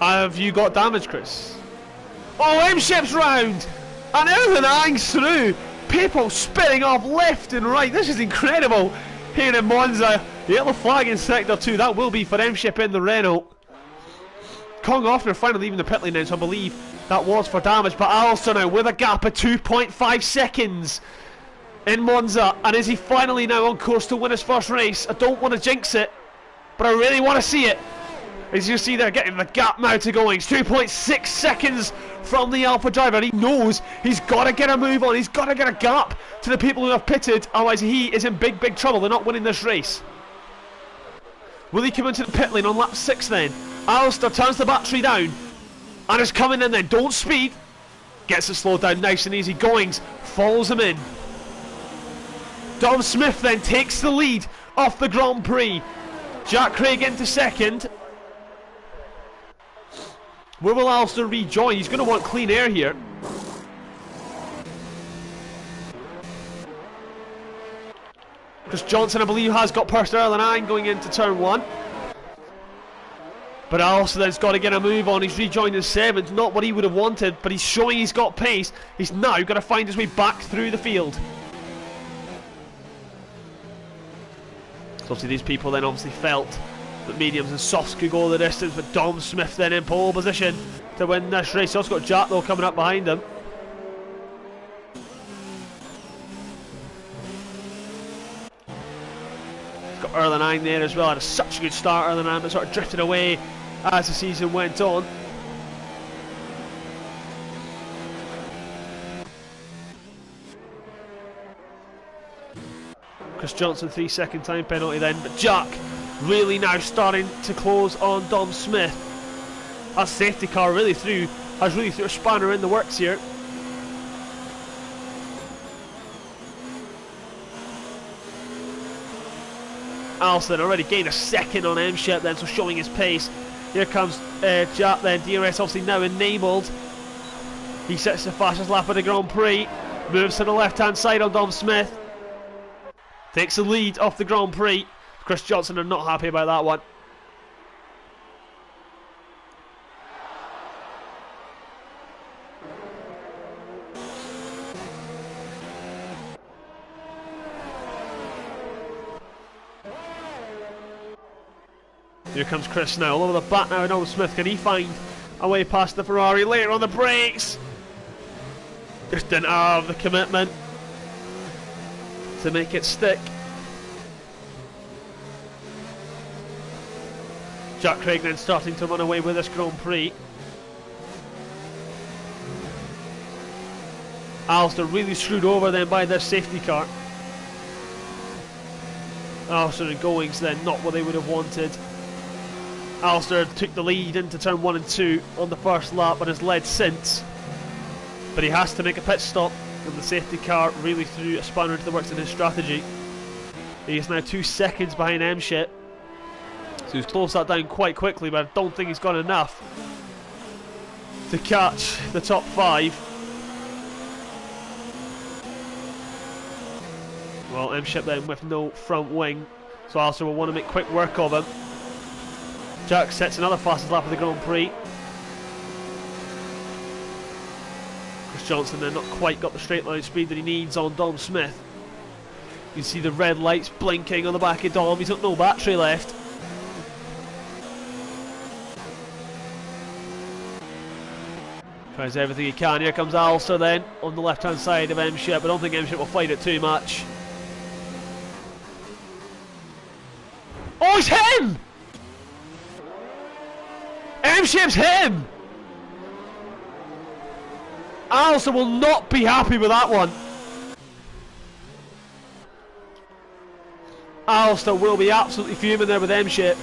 Have you got damage, Chris? Oh, M-Ship's round! And everything hangs through. People spinning off left and right. This is incredible here in Monza. The yellow flag in sector 2. That will be for M-Ship in the Renault. Kong Offner finally leaving the pit lane now, so I believe that was for damage. But Alistair now with a gap of 2.5 seconds in Monza. And is he finally now on course to win his first race? I don't want to jinx it, but I really want to see it. As you see, they're getting the gap now to Goings. 2.6 seconds from the Alpha driver. He knows he's got to get a move on. He's got to get a gap to the people who have pitted. Otherwise, he is in big, big trouble. They're not winning this race. Will he come into the pit lane on lap 6 then? Alistair turns the battery down and is coming in then. Don't speed. Gets it slowed down nice and easy. Goings follows him in. Dom Smith then takes the lead off the Grand Prix. Jack Craig into second. Where will Alistair rejoin? He's going to want clean air here. Chris Johnson, I believe, has got past Earl and Iron going into turn 1. But Alistair then's got to get a move on. He's rejoined in 7th. Not what he would have wanted, but he's showing he's got pace. He's now got to find his way back through the field. So obviously these people then obviously felt that mediums and softs could go the distance, but Dom Smith then in pole position to win this race. He's also got Jack though coming up behind him. He's got Earl and Iron there as well. Had such a good start, Earl and Iron, but sort of drifted away as the season went on. Chris Johnson 3-second time penalty then, but Jack really now starting to close on Dom Smith. That safety car has really threw a spanner in the works here. Alistair already gained a second on M-Ship then, so showing his pace. Here comes Jack then. DRS obviously now enabled. He sets the fastest lap of the Grand Prix. Moves to the left hand side on Dom Smith. Takes the lead off the Grand Prix. Chris Johnson are not happy about that one. Here comes Chris now, all over the back now, Dom Smith. Can he find a way past the Ferrari? Later on the brakes. Just didn't have the commitment to make it stick. Jack Craig then starting to run away with this Grand Prix. Alistair really screwed over then by their safety car. Alistair and Goings then not what they would have wanted. Alistair took the lead into turn 1 and 2 on the first lap and has led since. But he has to make a pit stop, and the safety car really threw a spanner into the works in his strategy. He is now 2 seconds behind M-Ship. So he's closed that down quite quickly, but I don't think he's got enough to catch the top 5. Well, M-Ship then with no front wing, so Alistair will want to make quick work of him. Jack sets another fastest lap of the Grand Prix. Chris Johnson then not quite got the straight line speed that he needs on Dom Smith. You can see the red lights blinking on the back of Dom. He's got no battery left. Tries everything he can. Here comes Alistair then on the left hand side of M-Ship. I don't think M-Ship will fight it too much. Oh, it's him! M-Ship's him! Alistair will not be happy with that one. Alistair will be absolutely fuming there with M-Ship.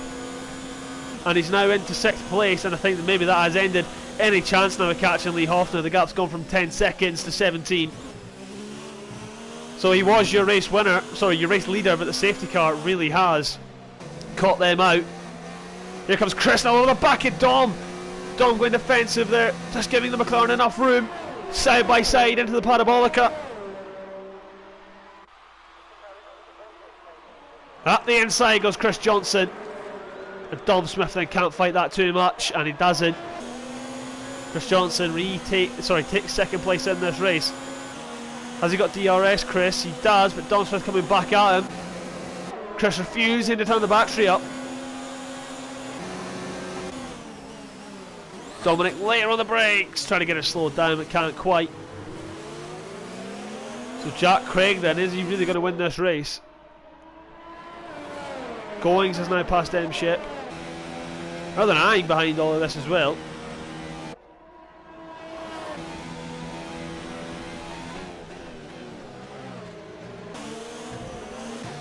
And he's now into 6th place, and I think that maybe that has ended any chance now of catching Lee Hoffner. The gap's gone from 10 seconds to 17. So he was your race winner, sorry, your race leader, but the safety car really has caught them out. Here comes Chris now over the back of Dom. Dom going defensive there, just giving the McLaren enough room. Side by side into the parabolica. Up the inside goes Chris Johnson. And Dom Smith then can't fight that too much, and he doesn't. Chris Johnson takes second place in this race. Has he got DRS, Chris? He does, but Dom Smith coming back at him. Chris refusing to turn the battery up. Dominic later on the brakes, trying to get it slowed down, but can't quite. So Jack Craig then, is he really going to win this race? Goings has now passed M-Ship. Rather than eyeing behind all of this as well.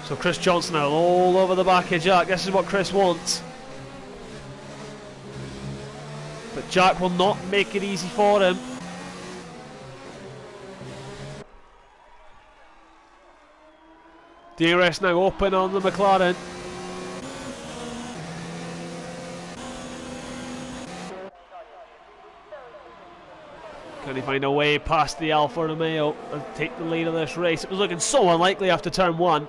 So Chris Johnson now all over the back of Jack. This is what Chris wants. But Jack will not make it easy for him. DRS now open on the McLaren. Can he find a way past the Alfa Romeo and take the lead of this race? It was looking so unlikely after turn 1.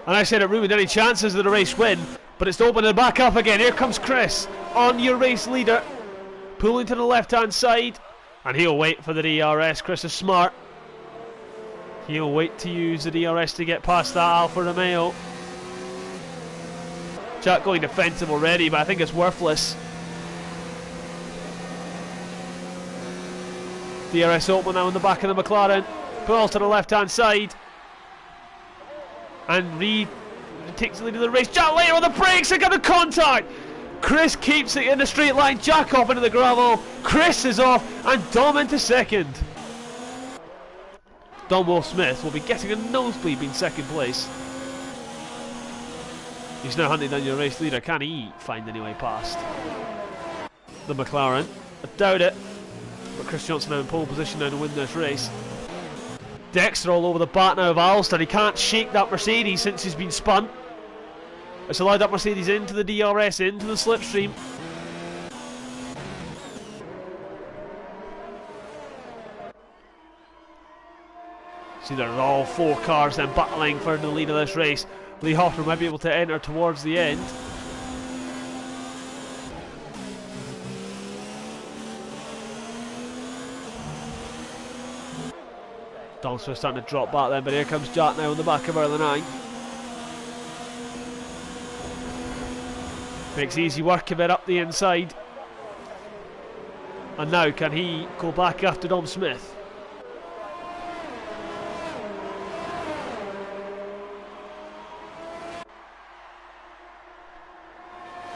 And I said it ruined any chances of the race win, but it's opened it back up again. Here comes Chris on your race leader, pulling to the left hand side, and he'll wait for the DRS. Chris is smart. He'll wait to use the DRS to get past that Alfa Romeo. Jack going defensive already, but I think it's worthless. DRS open now on the back of the McLaren. Pulls to the left hand side. And Reed takes the lead of the race. Jack later on the brakes and got the contact. Chris keeps it in the straight line. Jack off into the gravel. Chris is off, and Dom into second. Dom Will Smith will be getting a nosebleed in second place. He's now hunting down your race leader. Can he find any way past the McLaren? I doubt it. But Chris Johnson now in pole position now to win this race. Dexter all over the bat now of Alistair. He can't shake that Mercedes since he's been spun. It's allowed that Mercedes into the DRS, into the slipstream. See, there's all 4 cars then battling for the lead of this race. Lee Hoffner might be able to enter towards the end. Dom Smith starting to drop back then, but here comes Jack now on the back of early 9. Makes easy work of it up the inside. And now can he go back after Dom Smith?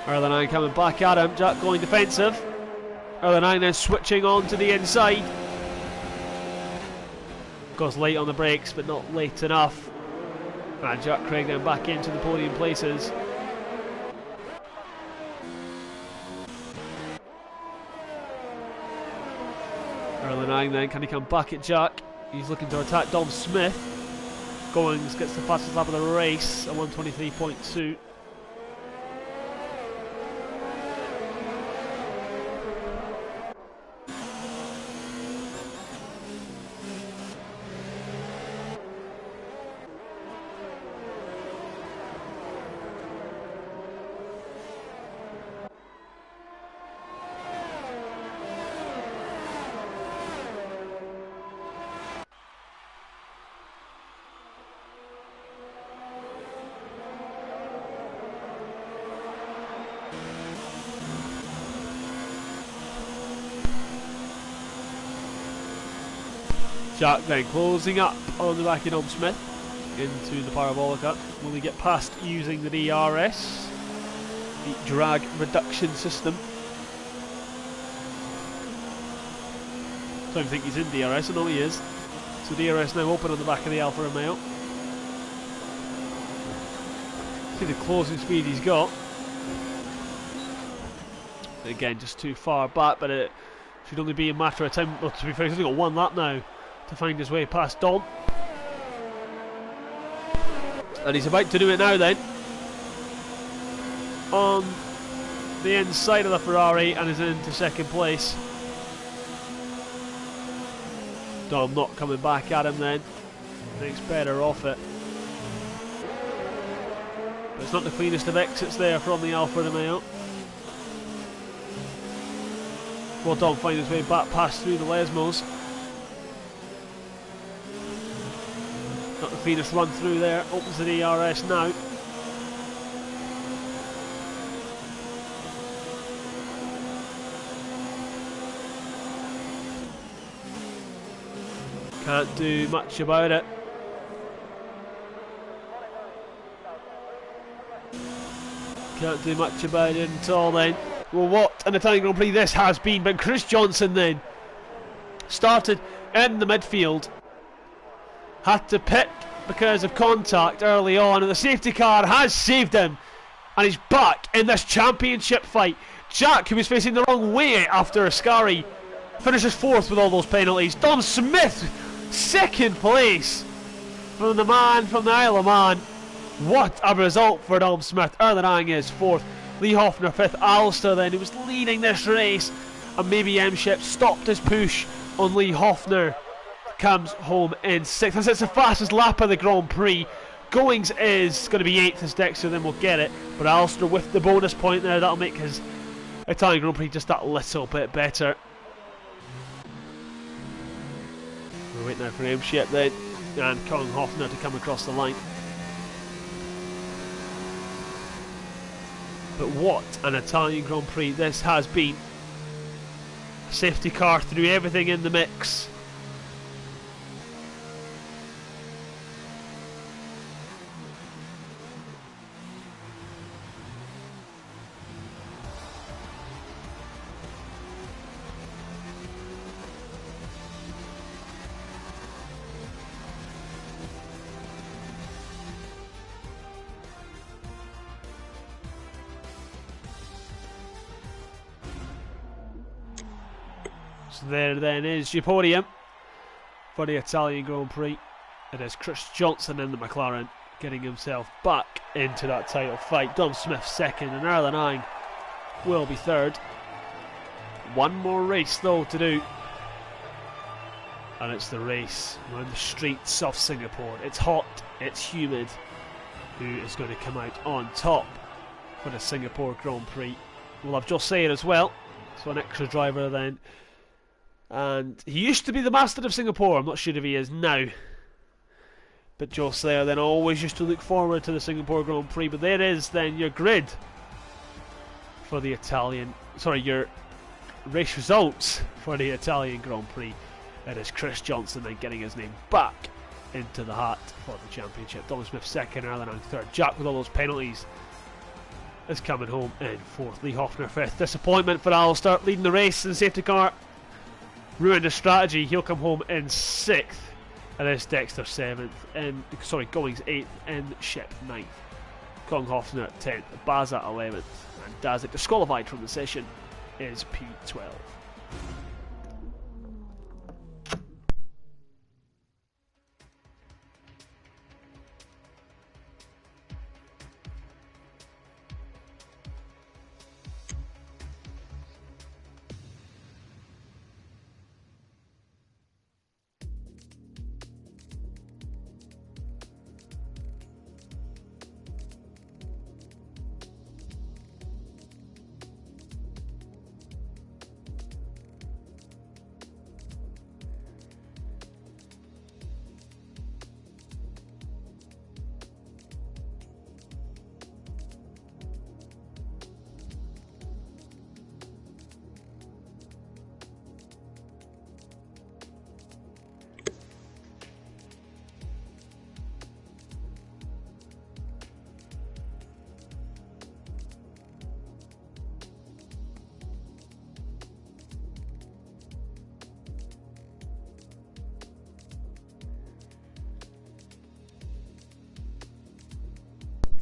Early 9 coming back at him, Jack going defensive. Early 9 then switching on to the inside. Goes late on the brakes, but not late enough. And Jack Craig then back into the podium places. Early 9 then, can he come back at Jack? He's looking to attack Dom Smith. Goings gets the fastest lap of the race at 1:23.2. Jack then closing up on the back of Dom Smith into the Parabolica. Will he get past using the DRS, the drag reduction system? Don't think he's in DRS, I know he is. So DRS now open on the back of the Alfa Romeo. See the closing speed he's got. Again, just too far back, but it should only be a matter of time. Well, to be fair, he's only got one lap now to find his way past Dom. And he's about to do it now then. On the inside of the Ferrari and is into second place. Dom not coming back at him then. Thinks better off it. But it's not the cleanest of exits there from the Alfa Romeo. Will Dom find his way back past through the Lesmos? Not the cleanest run through there. Opens the DRS now. Can't do much about it. Can't do much about it at all then. Well, what an Italian Grand Prix this has been. But Chris Johnson then started in the midfield. Had to pit because of contact early on, and the safety car has saved him, and he's back in this championship fight. Jack, who was facing the wrong way after Ascari, finishes fourth with all those penalties. Dom Smith, second place from the man from the Isle of Man. What a result for Dom Smith. Erlenang is fourth, Lee Hoffner fifth. Alistair then, who was leading this race, and maybe M-Ship stopped his push on Lee Hoffner, comes home in sixth. That's the fastest lap of the Grand Prix. Goings is going to be eighth as Dexter, then we'll get it. But Alistair with the bonus point there, that'll make his Italian Grand Prix just that little bit better. We're waiting now for M-Ship then, and Colin Hoffner to come across the line. But what an Italian Grand Prix this has been. Safety car threw everything in the mix. So there then is your podium for the Italian Grand Prix. It is Chris Johnson in the McLaren getting himself back into that title fight. Dom Smith second and Erlenang will be third. One more race though to do, and it's the race around the streets of Singapore. It's hot, it's humid. Who is going to come out on top for the Singapore Grand Prix? We'll have Jose as well, so an extra driver then. And he used to be the master of Singapore. I'm not sure if he is now. But Jose then always used to look forward to the Singapore Grand Prix. But there is then your grid for the your race results for the Italian Grand Prix. It is Chris Johnson then getting his name back into the hat for the championship. Dom Smith second, Erlenang third. Jack with all those penalties is coming home in fourth. Lee Hoffner fifth. Disappointment for Alistair leading the race in the safety car. Ruined his strategy. He'll come home in sixth. And it's Dexter 7th, and sorry, Goings 8th, and Ship 9th. Konghofsen at 10th, Baza 11th, and Dazik, disqualified from the session, is P12.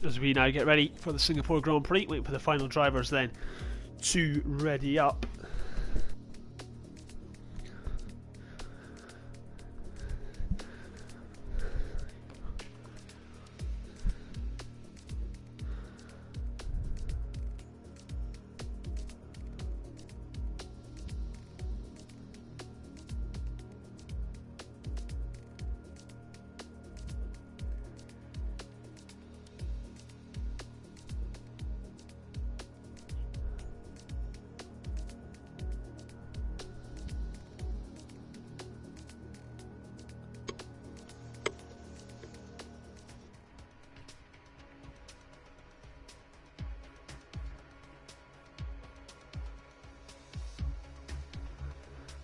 As we now get ready for the Singapore Grand Prix, waiting for the final drivers then to ready up.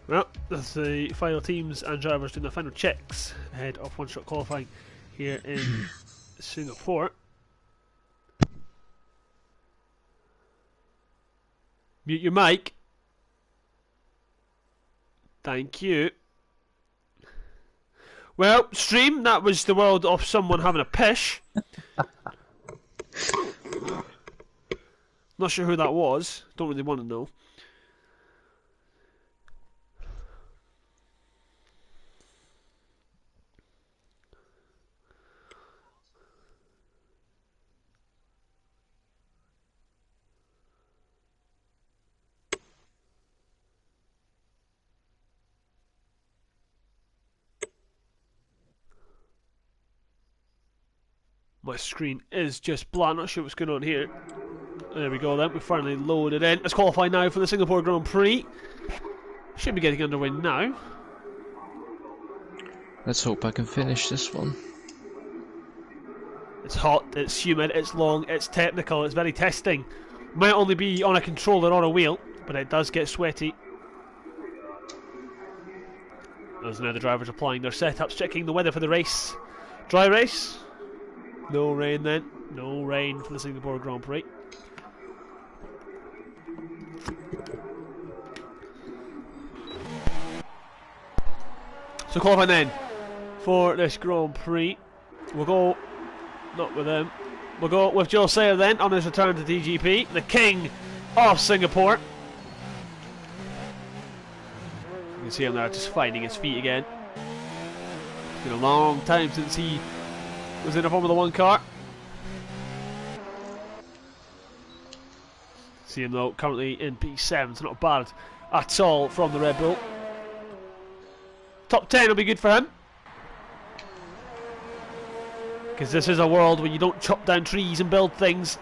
Well, that's the final teams and drivers doing the final checks ahead of one-shot qualifying here in Singapore. Mute your mic. Thank you. Well, stream, that was the world of someone having a pish. Not sure who that was. Don't really want to know. My screen is just blank, not sure what's going on here. There we go then, we finally loaded in. Let's qualify now for the Singapore Grand Prix. Should be getting underway now. Let's hope I can finish this one. It's hot, it's humid, it's long, it's technical, it's very testing. Might only be on a controller or a wheel, but it does get sweaty. As now the drivers applying their setups, checking the weather for the race. Dry race. No rain then. No rain for the Singapore Grand Prix. So qualifying then for this Grand Prix. We'll go, not with him, we'll go with Joe Sayer then on his return to DGP, the king of Singapore. You can see him there just finding his feet again. It's been a long time since he was in a Formula 1 car. See him though, currently in P7, so not bad at all from the Red Bull. Top 10 will be good for him. Because this is a world where you don't chop down trees and build things.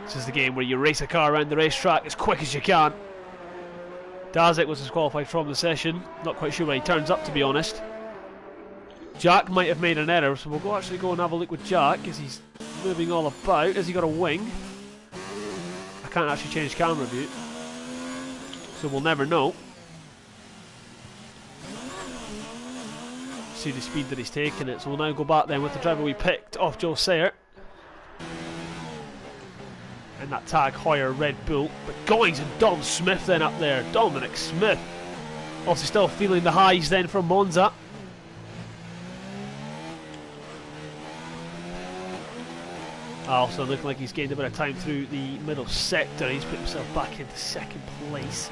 This is the game where you race a car around the racetrack as quick as you can. Dazik was disqualified from the session. Not quite sure when he turns up, to be honest. Jack might have made an error, so we'll actually go and have a look with Jack as he's moving all about. Has he got a wing? I can't actually change camera view, so we'll never know. See the speed that he's taking it, so we'll now go back then with the driver we picked off Joe Sayer. And that Tag Heuer Red Bull. But Goings and Dom Smith then up there. Dominic Smith Also still feeling the highs then from Monza. Also looking like he's gained a bit of time through the middle sector. He's put himself back into second place.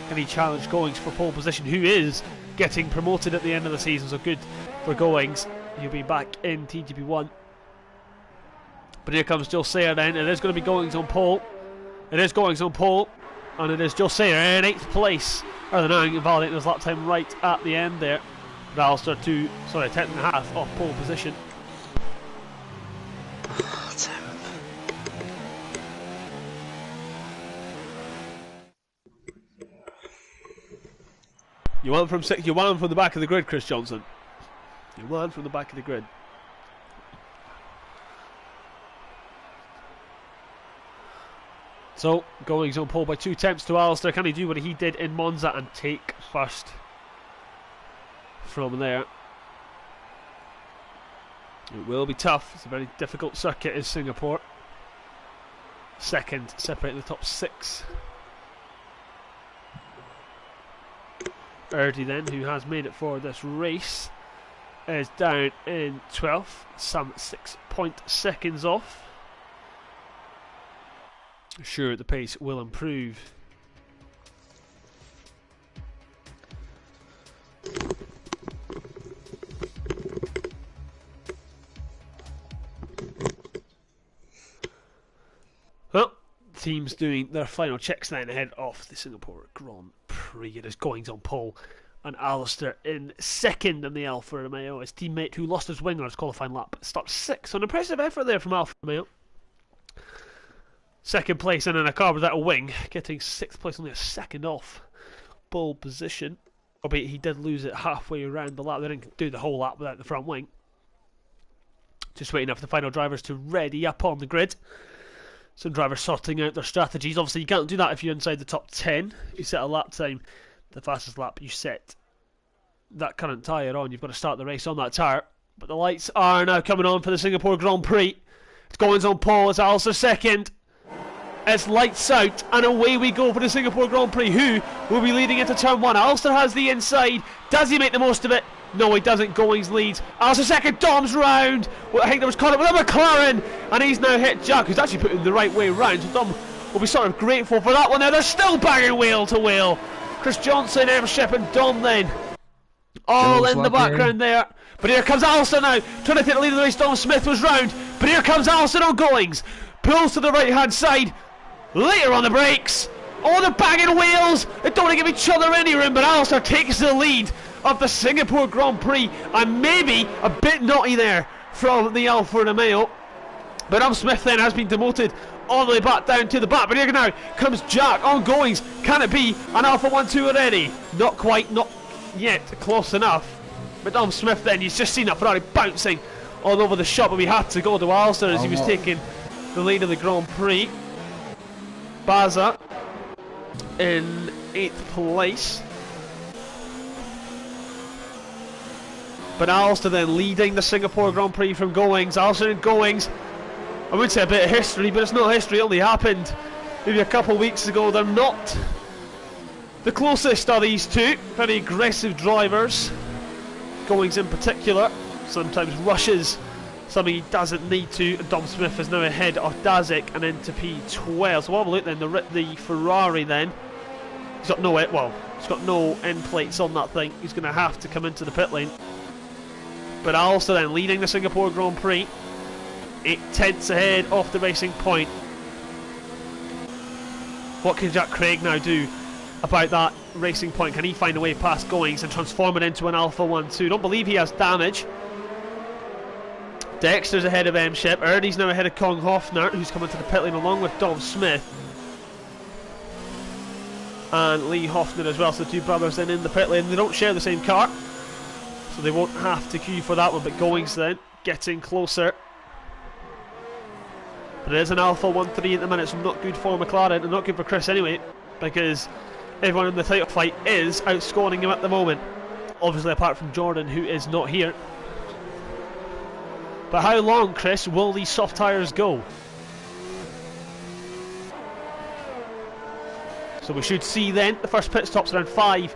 And he challenged Goings for pole position, who is getting promoted at the end of the season, so good for Goings. He'll be back in TGP1. But here comes Josiah then. It is going to be Goings on pole. It is Goings on pole. And it is Josiah in 8th place. Rather than invalidating his lap time right at the end there. But Alistair 10.5 off pole position. You want him from the back of the grid, Chris Johnson. You want him from the back of the grid. So, Goings on pole by 2 tenths to Alistair. Can he do what he did in Monza and take first from there? It will be tough. It's a very difficult circuit in Singapore. Second, separating the top 6. Erdy then, who has made it for this race, is down in 12th, some 6 seconds off. Sure, the pace will improve. Well, teams doing their final checks then ahead of the Singapore Grand Prix. It is Goings on pole and Alistair in second in the Alfa Romeo. His teammate who lost his wing on his qualifying lap starts 6th. An impressive effort there from Alfa Romeo. Second place and in a car without a wing, getting 6th place, only a second off pole position. Albeit he did lose it halfway around the lap. They didn't do the whole lap without the front wing. Just waiting for the final drivers to ready up on the grid. Some drivers sorting out their strategies. Obviously you can't do that if you're inside the top 10. If you set a lap time, the fastest lap, you set that current tyre on. You've got to start the race on that tyre. But the lights are now coming on for the Singapore Grand Prix. It's Goings on pole, it's Alistair second. It's lights out and away we go for the Singapore Grand Prix. Who will be leading into turn 1? Alistair has the inside. Does he make the most of it? No, he doesn't. Goings leads. Alistair second. Dom's round. Well, I think there was Connor with a McLaren. And he's now hit Jack, who's actually put him the right way round. So Dom will be sort of grateful for that one there. They're still banging wheel to wheel. Chris Johnson, Evership and Dom then. All in the background there. But here comes Alistair now. Trying to take the lead of the race. Dom Smith was round. But here comes Alistair on Goings. Pulls to the right hand side. Later on the brakes. Oh, the banging wheels. They don't want to give each other any room. But Alistair takes the lead of the Singapore Grand Prix. And maybe a bit naughty there from the Alfa Romeo. But Dom Smith then has been demoted all the way back down to the back. But here now comes Jack on Goings. Can it be an Alfa 1-2 already? Not quite, not yet. Close enough. But Dom Smith then, you've just seen that Ferrari bouncing all over the shop. And we had to go to Alistair as he was taking the lead of the Grand Prix. Baza in 8th place. But Alistair then leading the Singapore Grand Prix from Goings. Alistair and Goings, I would say a bit of history, but it's not history. It only happened maybe a couple of weeks ago. They're not the closest, are these two. Very aggressive drivers. Goings in particular sometimes rushes something he doesn't need to. Dom Smith is now ahead of Dazik and into P12. So we'll have a look then. The Ferrari then. He's got no he's got no end plates on that thing. He's going to have to come into the pit lane. But Alistair then leading the Singapore Grand Prix. 8 tenths ahead off the racing point. What can Jack Craig now do about that racing point? Can he find a way past Goings and transform it into an Alfa 1-2? Don't believe he has damage. Dexter's ahead of M-Ship. Erdy's now ahead of Kong Hoffner, who's coming to the pit lane along with Dom Smith. And Lee Hoffner as well, so the two brothers then in the pit lane. They don't share the same car, so they won't have to queue for that one, but Goings then getting closer. But it is an Alfa 1-3 at the minute, so not good for McLaren, and not good for Chris anyway, because everyone in the title fight is outscoring him at the moment. Obviously apart from Jordan, who is not here. But how long, Chris, will these soft tyres go? So we should see then the first pit stops around 5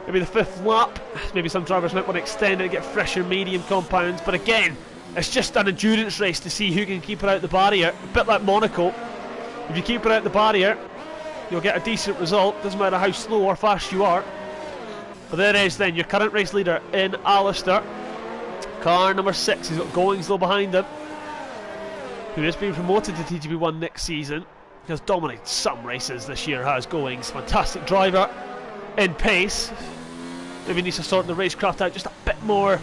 maybe the 5th lap. Maybe some drivers might want to extend it and get fresher medium compounds, but again, it's just an endurance race to see who can keep it out the barrier. A bit like Monaco. If you keep it out the barrier, you'll get a decent result. Doesn't matter how slow or fast you are. But there is then your current race leader in Alistair. Car number 6, he's got Goings though behind him, who is being promoted to TGP1 next season. He has dominated some races this year, has Goings. Fantastic driver in pace. Maybe needs to sort the racecraft out just a bit more,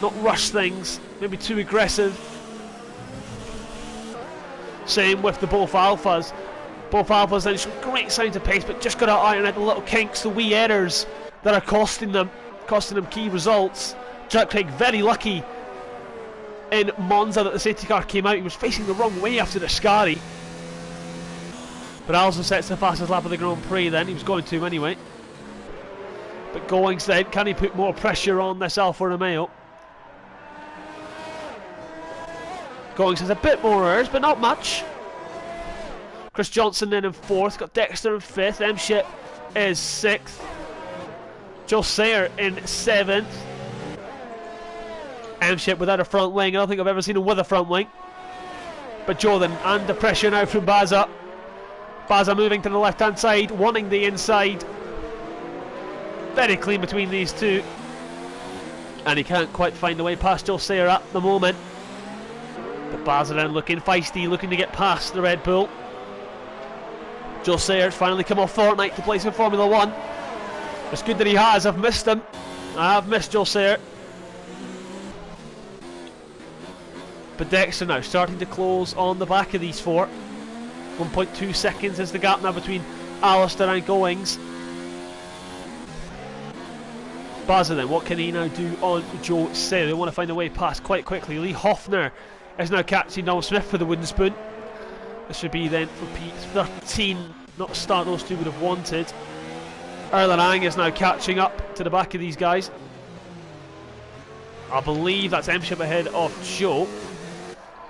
not rush things, maybe too aggressive. Same with the both Alphas. Both Alphas then show great signs of pace, but just got to iron out the little kinks, the wee errors that are costing them key results. Jack Craig very lucky in Monza that the safety car came out. He was facing the wrong way after the Scari. But Alonso sets the fastest lap of the Grand Prix then. He was going to anyway. But Goings then, can he put more pressure on this Alfa Romeo? Goings has a bit more errors, but not much. Chris Johnson then in 4th, got Dexter in 5th, M-Ship is 6th. Joe Sayer in 7th. M-Ship without a front wing, I don't think I've ever seen him with a front wing. But Joe then under pressure now from Baza. Baza moving to the left hand side, wanting the inside. Very clean between these two. And he can't quite find the way past Joe Sayer at the moment. But Baza then looking feisty, looking to get past the Red Bull. Joe Sayer's finally come off Fortnite to place in Formula 1. It's good that he has. I've missed him. I have missed Joe Sayer. But Dexter now starting to close on the back of these four. 1.2 seconds is the gap now between Alistair and Goings. Baza then, what can he now do on Joe Sayer? They want to find a way past quite quickly. Lee Hoffner is now catching Noel Smith for the wooden spoon. This should be then for P13, not a start those two would have wanted. Erlen Ang is now catching up to the back of these guys. I believe that's M-Ship ahead of Joe.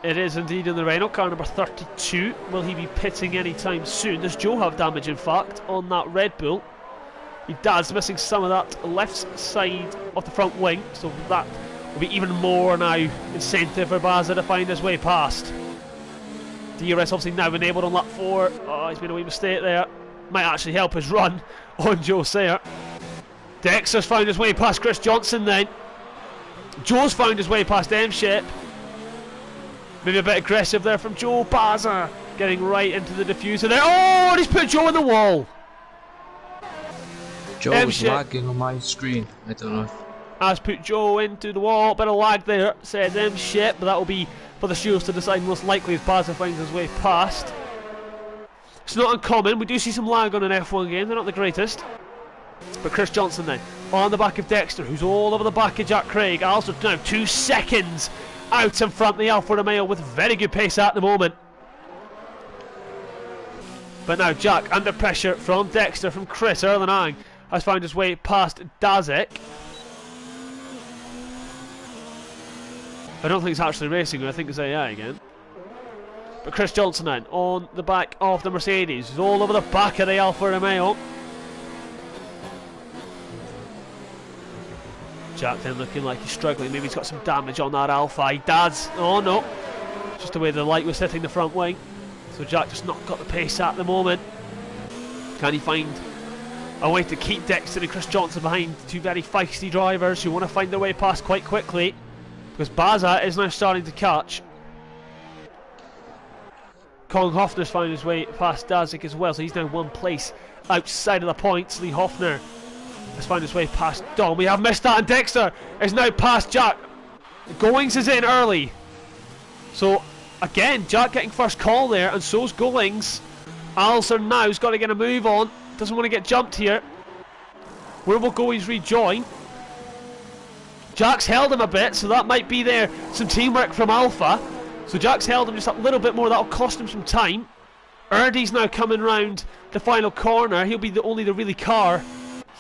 It is indeed in the Renault car number 32. Will he be pitting anytime soon? Does Joe have damage in fact on that Red Bull? He does, missing some of that left side of the front wing, so that will be even more now incentive for Baza to find his way past. DRS obviously now enabled on lap 4. Oh, he's made a wee mistake there. Might actually help his run on Joe Sayer. Dexter's found his way past Chris Johnson then. Joe's found his way past M-Ship. Maybe a bit aggressive there from Joe. Baza getting right into the diffuser there. Oh, and he's put Joe in the wall. Joe was lagging on my screen. I don't know. Has put Joe into the wall. Bit of lag there, says M-Ship, but that will be for the stewards to decide most likely as Baza finds his way past. It's not uncommon. We do see some lag on an F1 game. They're not the greatest. But Chris Johnson then on the back of Dexter, who's all over the back of Jack Craig. Also now 2 seconds out in front of the Alfa Romeo with very good pace at the moment. But now Jack under pressure from Dexter, from Chris. Erlen Ang has found his way past Dazek. I don't think it's actually racing, I think it's AI again. But Chris Johnson then on the back of the Mercedes. He's all over the back of the Alfa Romeo. Jack then looking like he's struggling. Maybe he's got some damage on that Alpha. He does. Oh no. Just the way the light was hitting the front wing. So Jack just not got the pace at the moment. Can he find a way to keep Dexter and Chris Johnson behind? Two very feisty drivers who want to find their way past quite quickly. Because Baza is now starting to catch. Colin Hoffner's found his way past Dazik as well. So he's now one place outside of the points. Lee Hoffner has found his way past Dom. We have missed that, and Dexter is now past Jack. Goings is in early. So again, Jack getting first call there, and so's Goings. Alistair now's got to get a move on. Doesn't want to get jumped here. Where will Goings rejoin? Jack's held him a bit, so that might be there. Some teamwork from Alpha. So Jack's held him just a little bit more. That'll cost him some time. Erdy's now coming round the final corner. He'll be only the really car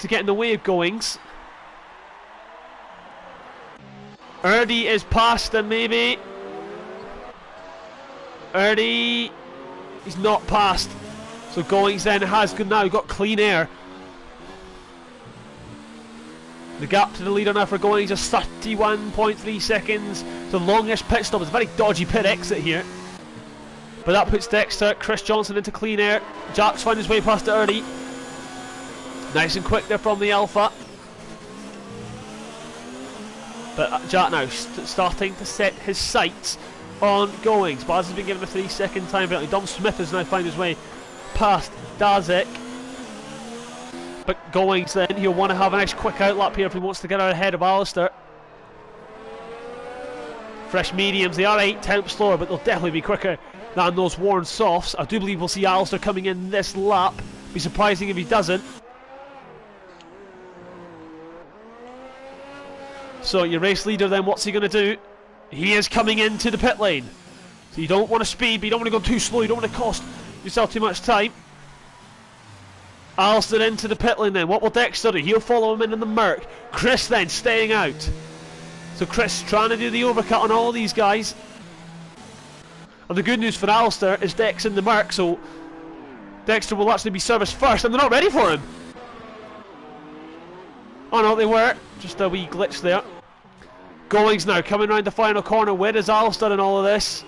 to get in the way of Goings. Erdy is past him, maybe. Erdy, he's not past. So Goings then has now got clean air. The gap to the leader now for Goings is 31.3 seconds. The longest pit stop. It's a very dodgy pit exit here. But that puts Dexter, Chris Johnson into clean air. Jack's found his way past it early. Nice and quick there from the Alpha. But Jack now starting to set his sights on Goings. Baz has been given a 3-second time penalty. Dom Smith has now found his way past Dazek. But Goings then, he'll want to have a nice quick outlap here if he wants to get out ahead of Alistair. Fresh mediums, they are 8/10 slower, but they'll definitely be quicker than those worn softs. I do believe we'll see Alistair coming in this lap. Be surprising if he doesn't. So your race leader then, what's he going to do? He is coming into the pit lane. So you don't want to speed, but you don't want to go too slow. You don't want to cost yourself too much time. Alistair into the pit lane then. What will Dexter do? He'll follow him in the Merc. Chris then staying out. So Chris trying to do the overcut on all these guys. And the good news for Alistair is Dex in the Merc, so Dexter will actually be serviced first, and they're not ready for him. Oh no, they were. Just a wee glitch there. Goings now coming round the final corner. Where is Alistair in all of this?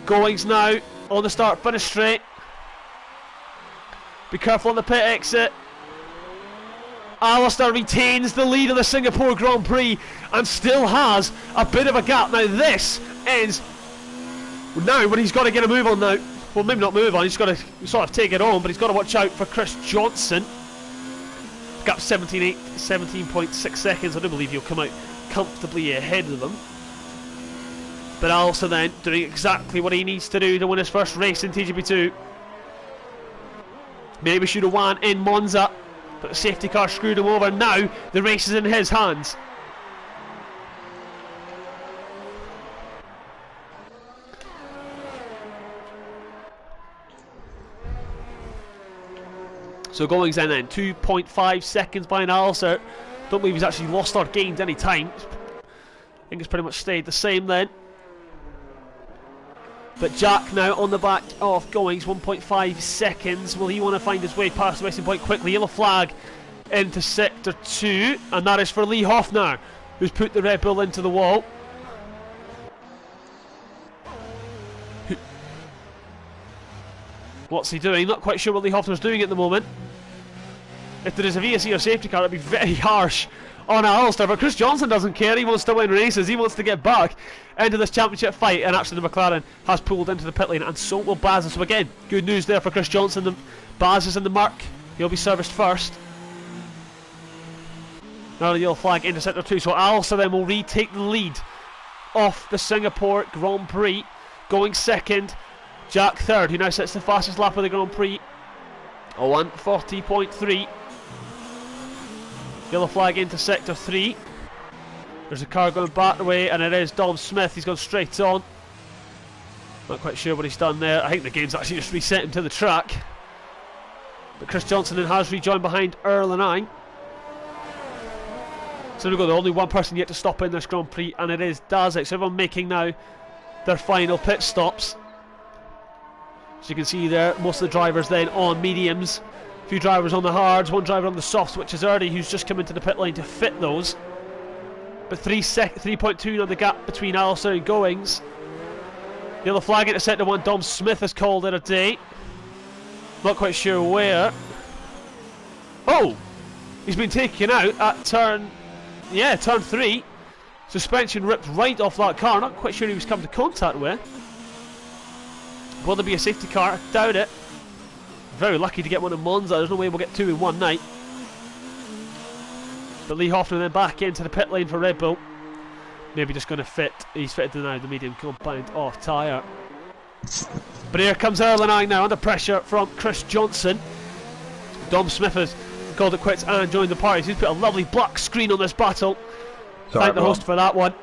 Goings now on the start finish straight. Be careful on the pit exit. Alistair retains the lead of the Singapore Grand Prix and still has a bit of a gap. Now this is now when he's got to get a move on now. Well, maybe not move on, he's got to sort of take it on, but he's got to watch out for Chris Johnson. Gap 17.6 seconds. I do believe he'll come out comfortably ahead of them. But Alistair then doing exactly what he needs to do to win his first race in TGP2. Maybe should have won in Monza, but the safety car screwed him over. Now the race is in his hands. So Goings in then 2.5 seconds behind Alistair. Don't believe he's actually lost or gained any time. I think it's pretty much stayed the same then. But Jack now on the back of Goings, 1.5 seconds. Will he want to find his way past the racing point quickly? Yellow flag into sector 2, and that is for Lee Hoffner, who's put the Red Bull into the wall. What's he doing? Not quite sure what Lee Hoffner's doing at the moment. If there is a VSE or safety car, it'd be very harsh on Alistair, but Chris Johnson doesn't care. He wants to win races. He wants to get back into this championship fight, and actually the McLaren has pulled into the pit lane, and so will Baz. So again, good news there for Chris Johnson. The Baz is in the Merc. He'll be serviced first. Now the yellow flag into sector 2, so Alistair then will retake the lead off the Singapore Grand Prix, going second. Jack third, who now sets the fastest lap of the Grand Prix, 1:40.3. Yellow flag into sector 3. There's a car going back the way, and it is Dom Smith. He's gone straight on. Not quite sure what he's done there. I think the game's actually just reset him to the track. But Chris Johnson then has rejoined behind Earl and I. So we've got the only one person yet to stop in this Grand Prix, and it is Dazek. So everyone making now their final pit stops. As you can see there, most of the drivers then on mediums, a few drivers on the hards, one driver on the softs, which is Erdy, who's just come into the pit lane to fit those. But 3.2 on the gap between Alistair and Goings. The other flag into sector 1, Dom Smith has called it a day. Not quite sure where. Oh! He's been taken out at turn 3. Suspension ripped right off that car. Not quite sure he was coming to contact with. Will there be a safety car? I doubt it. Very lucky to get one in Monza. There's no way we'll get two in one night. But Lee Hoffner then back into the pit lane for Red Bull. Maybe just going to fit. He's fitted now the medium compound off tyre. But here comes Erlenang now under pressure from Chris Johnson. Dom Smith has called it quits and joined the party. He's put a lovely black screen on this battle. Thank the host for that one.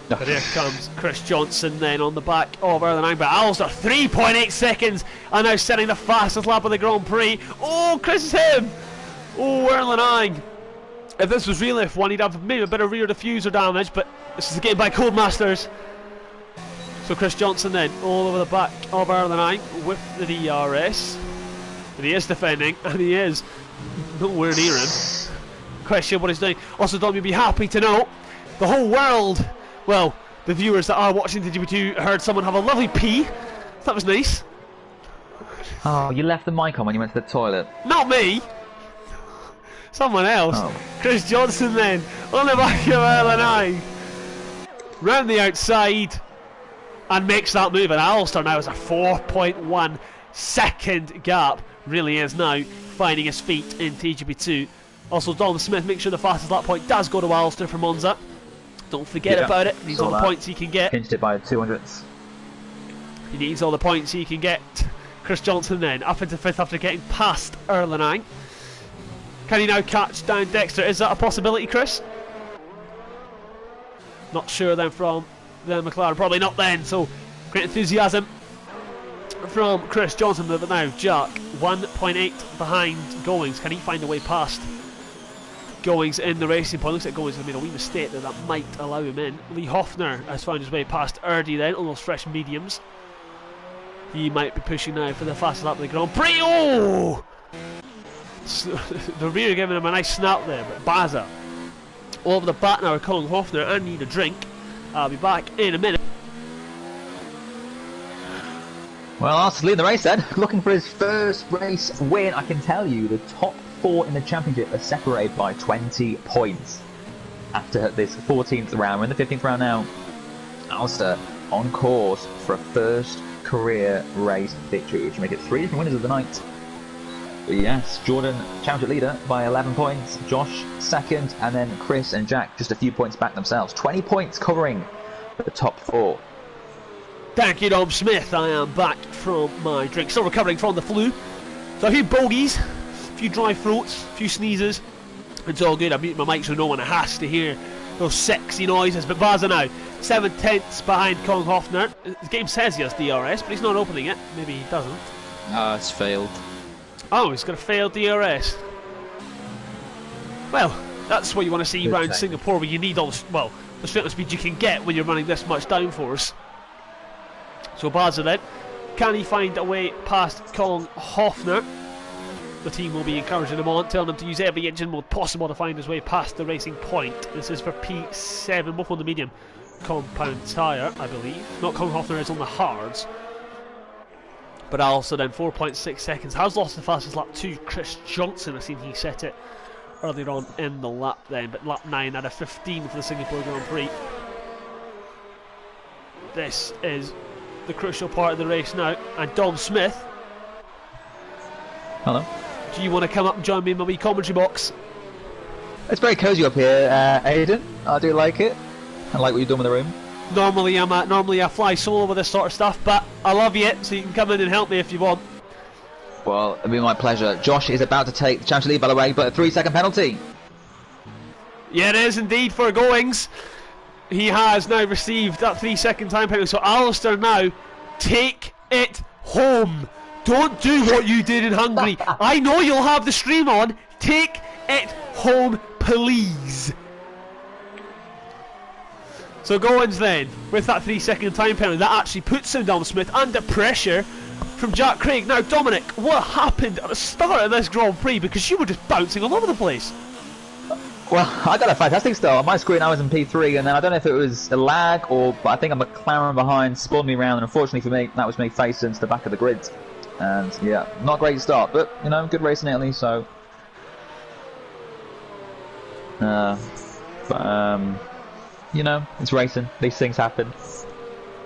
But here comes Chris Johnson then on the back of Erlenang. But Alistair 3.8 seconds and now setting the fastest lap of the Grand Prix. Oh, Chris is him! Oh, Erlenang. If this was real F1, he'd have maybe a bit of rear diffuser damage, but this is a game by Codemasters. So So Chris Johnson then all over the back of Erlenheim with the DRS. And he is defending, and he is nowhere near him. Question what he's doing. Also, Dom, you'll be happy to know the whole world, well, the viewers that are watching the GP2 heard someone have a lovely pee. That was nice. Oh, you left the mic on when you went to the toilet. Not me. Someone else. Oh. Chris Johnson then on the back of Erlenheim. Round the outside. And makes that move, and Alistair now has a 4.1 second gap. Really is now finding his feet in TGP2. Also, Dom Smith makes sure the fastest lap point does go to Alistair for Monza. Don't forget about it. He needs all the points he can get. Pinched it by 200ths. He needs all the points he can get. Chris Johnson then up into 5th after getting past Erlenheim. Can he now catch down Dexter? Is that a possibility, Chris? Not sure then from the McLaren, probably not then, so great enthusiasm from Chris Johnson. But now Jack 1.8 behind Goings. Can he find a way past Goings in the racing point? Looks like Goings has made a wee mistake there that might allow him in. Lee Hoffner has found his way past Erdy then on those fresh mediums. He might be pushing now for the fastest lap of the Grand Prix. Oh! The rear giving him a nice snap there, but Baza all over the back now with Colin Hoffner. I need a drink. I'll be back in a minute. Well, Arsenal leading the race then, looking for his first race win. I can tell you the top 4 in the championship are separated by 20 points after this 14th round. We're in the 15th round now. Alistair on course for a first career race victory, which will make it 3 different winners of the night. But yes, Jordan championship leader by 11 points, Josh second, and then Chris and Jack just a few points back themselves. 20 points covering the top 4. Thank you, Dom Smith. I am back from my drink, still recovering from the flu. So a few bogeys, a few dry throats, a few sneezes. It's all good. I muted my mic so no one has to hear those sexy noises. But Baza now 7/10 behind Colin Hoffner. The game says he has DRS, but he's not opening it. Maybe he doesn't. It's failed. Oh, he's got a failed DRS. Well, that's what you want to see around Singapore, where you need all the, well, the straight speed you can get when you're running this much downforce. So Baza then, can he find a way past Colin Hoffner? The team will be encouraging him on, telling him to use every engine mode possible to find his way past the racing point. This is for P7, both on the medium compound tyre, I believe. Not Colin Hoffner is on the hards. But also then 4.6 seconds. Has lost the fastest lap to Chris Johnson. I've seen he set it earlier on in the lap then. But lap 9 out of 15 for the Singapore Grand Prix. This is the crucial part of the race now. And Dom Smith. Hello. Do you want to come up and join me in my wee commentary box? It's very cosy up here, Aidan. I do like it. I like what you're doing with the room. Normally I fly solo with this sort of stuff, but I love you, so you can come in and help me if you want. Well, it'll be my pleasure. Josh is about to take the championship lead, by the way, but a 3-second penalty. Yeah, it is indeed for Goings. He has now received that 3-second time penalty, so Alistair now, take it home. Don't do what you did in Hungary. I know you'll have the stream on. Take it home, please. So Goins then, with that 3-second time penalty, that actually puts him, Dom Smith, under pressure from Jack Craig. Now Dominic, what happened at the start of this Grand Prix? Because you were just bouncing all over the place. Well, I got a fantastic start. On my screen I was in P3, and then I don't know if it was a lag or, but I think a McLaren behind spun me around, and unfortunately for me, that was me facing to the back of the grid. And yeah, not a great start, but you know, good racing in Italy, so you know, it's racing. These things happen.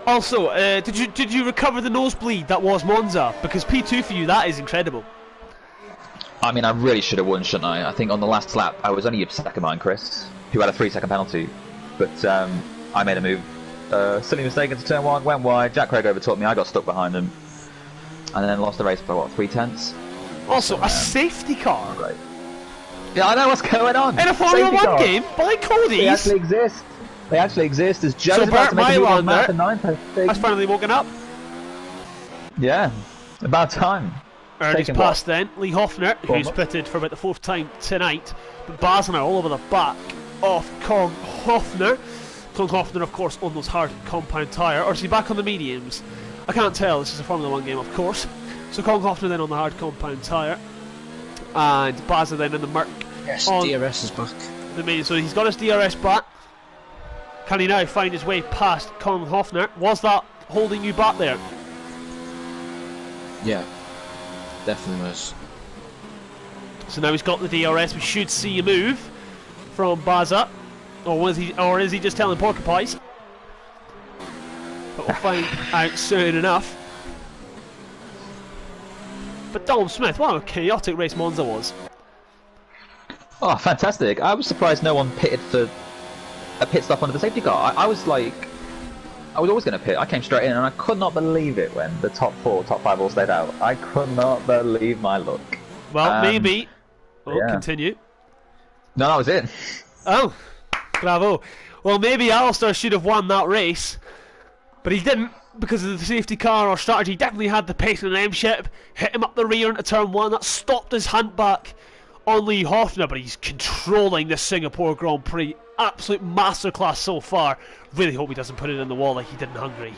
Also, did you recover the nosebleed that was Monza? Because P2 for you, that is incredible. I mean, I really should have won, shouldn't I? I think on the last lap, I was only a second behind Chris, who had a 3-second penalty. But I made a move. Silly mistake into turn 1, went wide. Jack Craig overtook me. I got stuck behind him, and then lost the race by what, 3/10. Also, a safety car. Right. Yeah, I know what's going on. In a Formula 1 game by Cody's. They actually exist. They actually exist. As Joe's so about to make a move on map there, has finally woken up. Yeah, about time. Ernie's past then. Lee Hoffner, who's pitted for about the 4th time tonight. But Basner all over the back of Colin Hoffner. Klinghofner, of course, on those hard compound tyre. Or is he back on the mediums? I can't tell. This is a Formula 1 game, of course. So Klinghofner then on the hard compound tyre. And Baza then in the Merc. Yes, DRS is back. The medium. So he's got his DRS back. Can he now find his way past Klinghofner? Was that holding you back there? Yeah, definitely was. So now he's got the DRS. We should see a move from Baza. Or is he just telling porcupines? But we'll find out soon enough. But Dom Smith, what a chaotic race Monza was. Oh, fantastic. I was surprised no one pitted for a pit stop under the safety car. I was like, I was always going to pit. I came straight in and I could not believe it when the top 5 all stayed out. I could not believe my luck. Well, maybe. Oh, yeah. Continue. No, that was it. Oh, bravo. Well, maybe Alistair should have won that race, but he didn't because of the safety car or strategy. He definitely had the pace in an M-ship, hit him up the rear into turn 1. That stopped his hunt back on Lee Hofner, but he's controlling the Singapore Grand Prix. Absolute masterclass so far. Really hope he doesn't put it in the wall like he did in Hungary.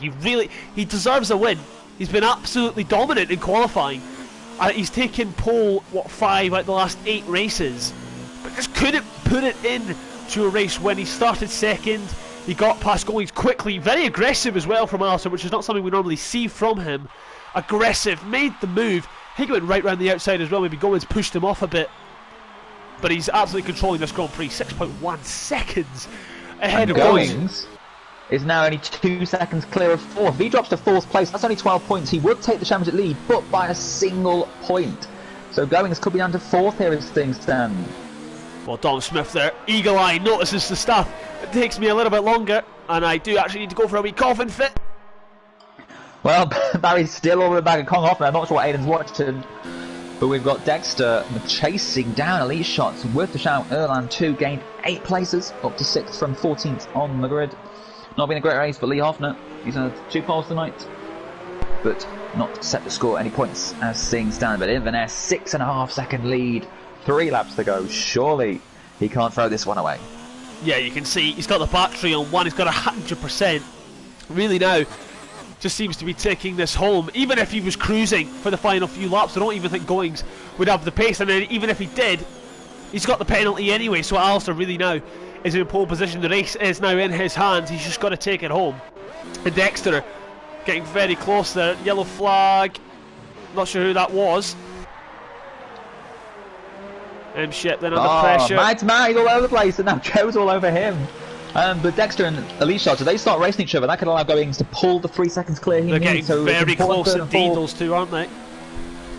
He deserves a win. He's been absolutely dominant in qualifying. He's taken pole, 5 out of the last 8 races, but just couldn't put it in to a race when he started second. He got past Goings quickly, very aggressive as well from Alistair, which is not something we normally see from him. Aggressive, made the move. He went right round the outside as well. Maybe Goings pushed him off a bit, but he's absolutely controlling this Grand Prix. 6.1 seconds ahead of Goings. Is now only 2 seconds clear of 4th. If he drops to 4th place, that's only 12 points. He would take the championship lead, but by a single point. So Goings could be down to 4th here as things stand. Well, Dom Smith there, eagle eye, notices the stuff. It takes me a little bit longer, and I do actually need to go for a wee coughing fit. Well, Barry's still over the back of Klinghofner. I'm not sure what Aiden's watching, but we've got Dexter chasing down elite shots. Worth the shout, Erland 2 gained 8 places, up to 6th from 14th on the grid. Not been a great race for Lee Hofner. He's had 2 poles tonight, but not set to score any points as things stand. But Inverness, 6.5 second lead, 3 laps to go. Surely he can't throw this one away. Yeah, you can see he's got the battery on 1. He's got 100%. Really now, just seems to be taking this home. Even if he was cruising for the final few laps, I don't even think Goings would have the pace. And then even if he did, he's got the penalty anyway. So Alistair really now is in pole position. The race is now in his hands. He's just got to take it home. And Dexter getting very close there. Yellow flag. Not sure who that was. Shit, then under pressure. Matt, he's all over the place, and now Joe's all over him. But Dexter and Elite Shots, if they start racing each other, that could allow Goings to pull the 3 seconds clear he They're needs. getting So very close indeed, those two, aren't they?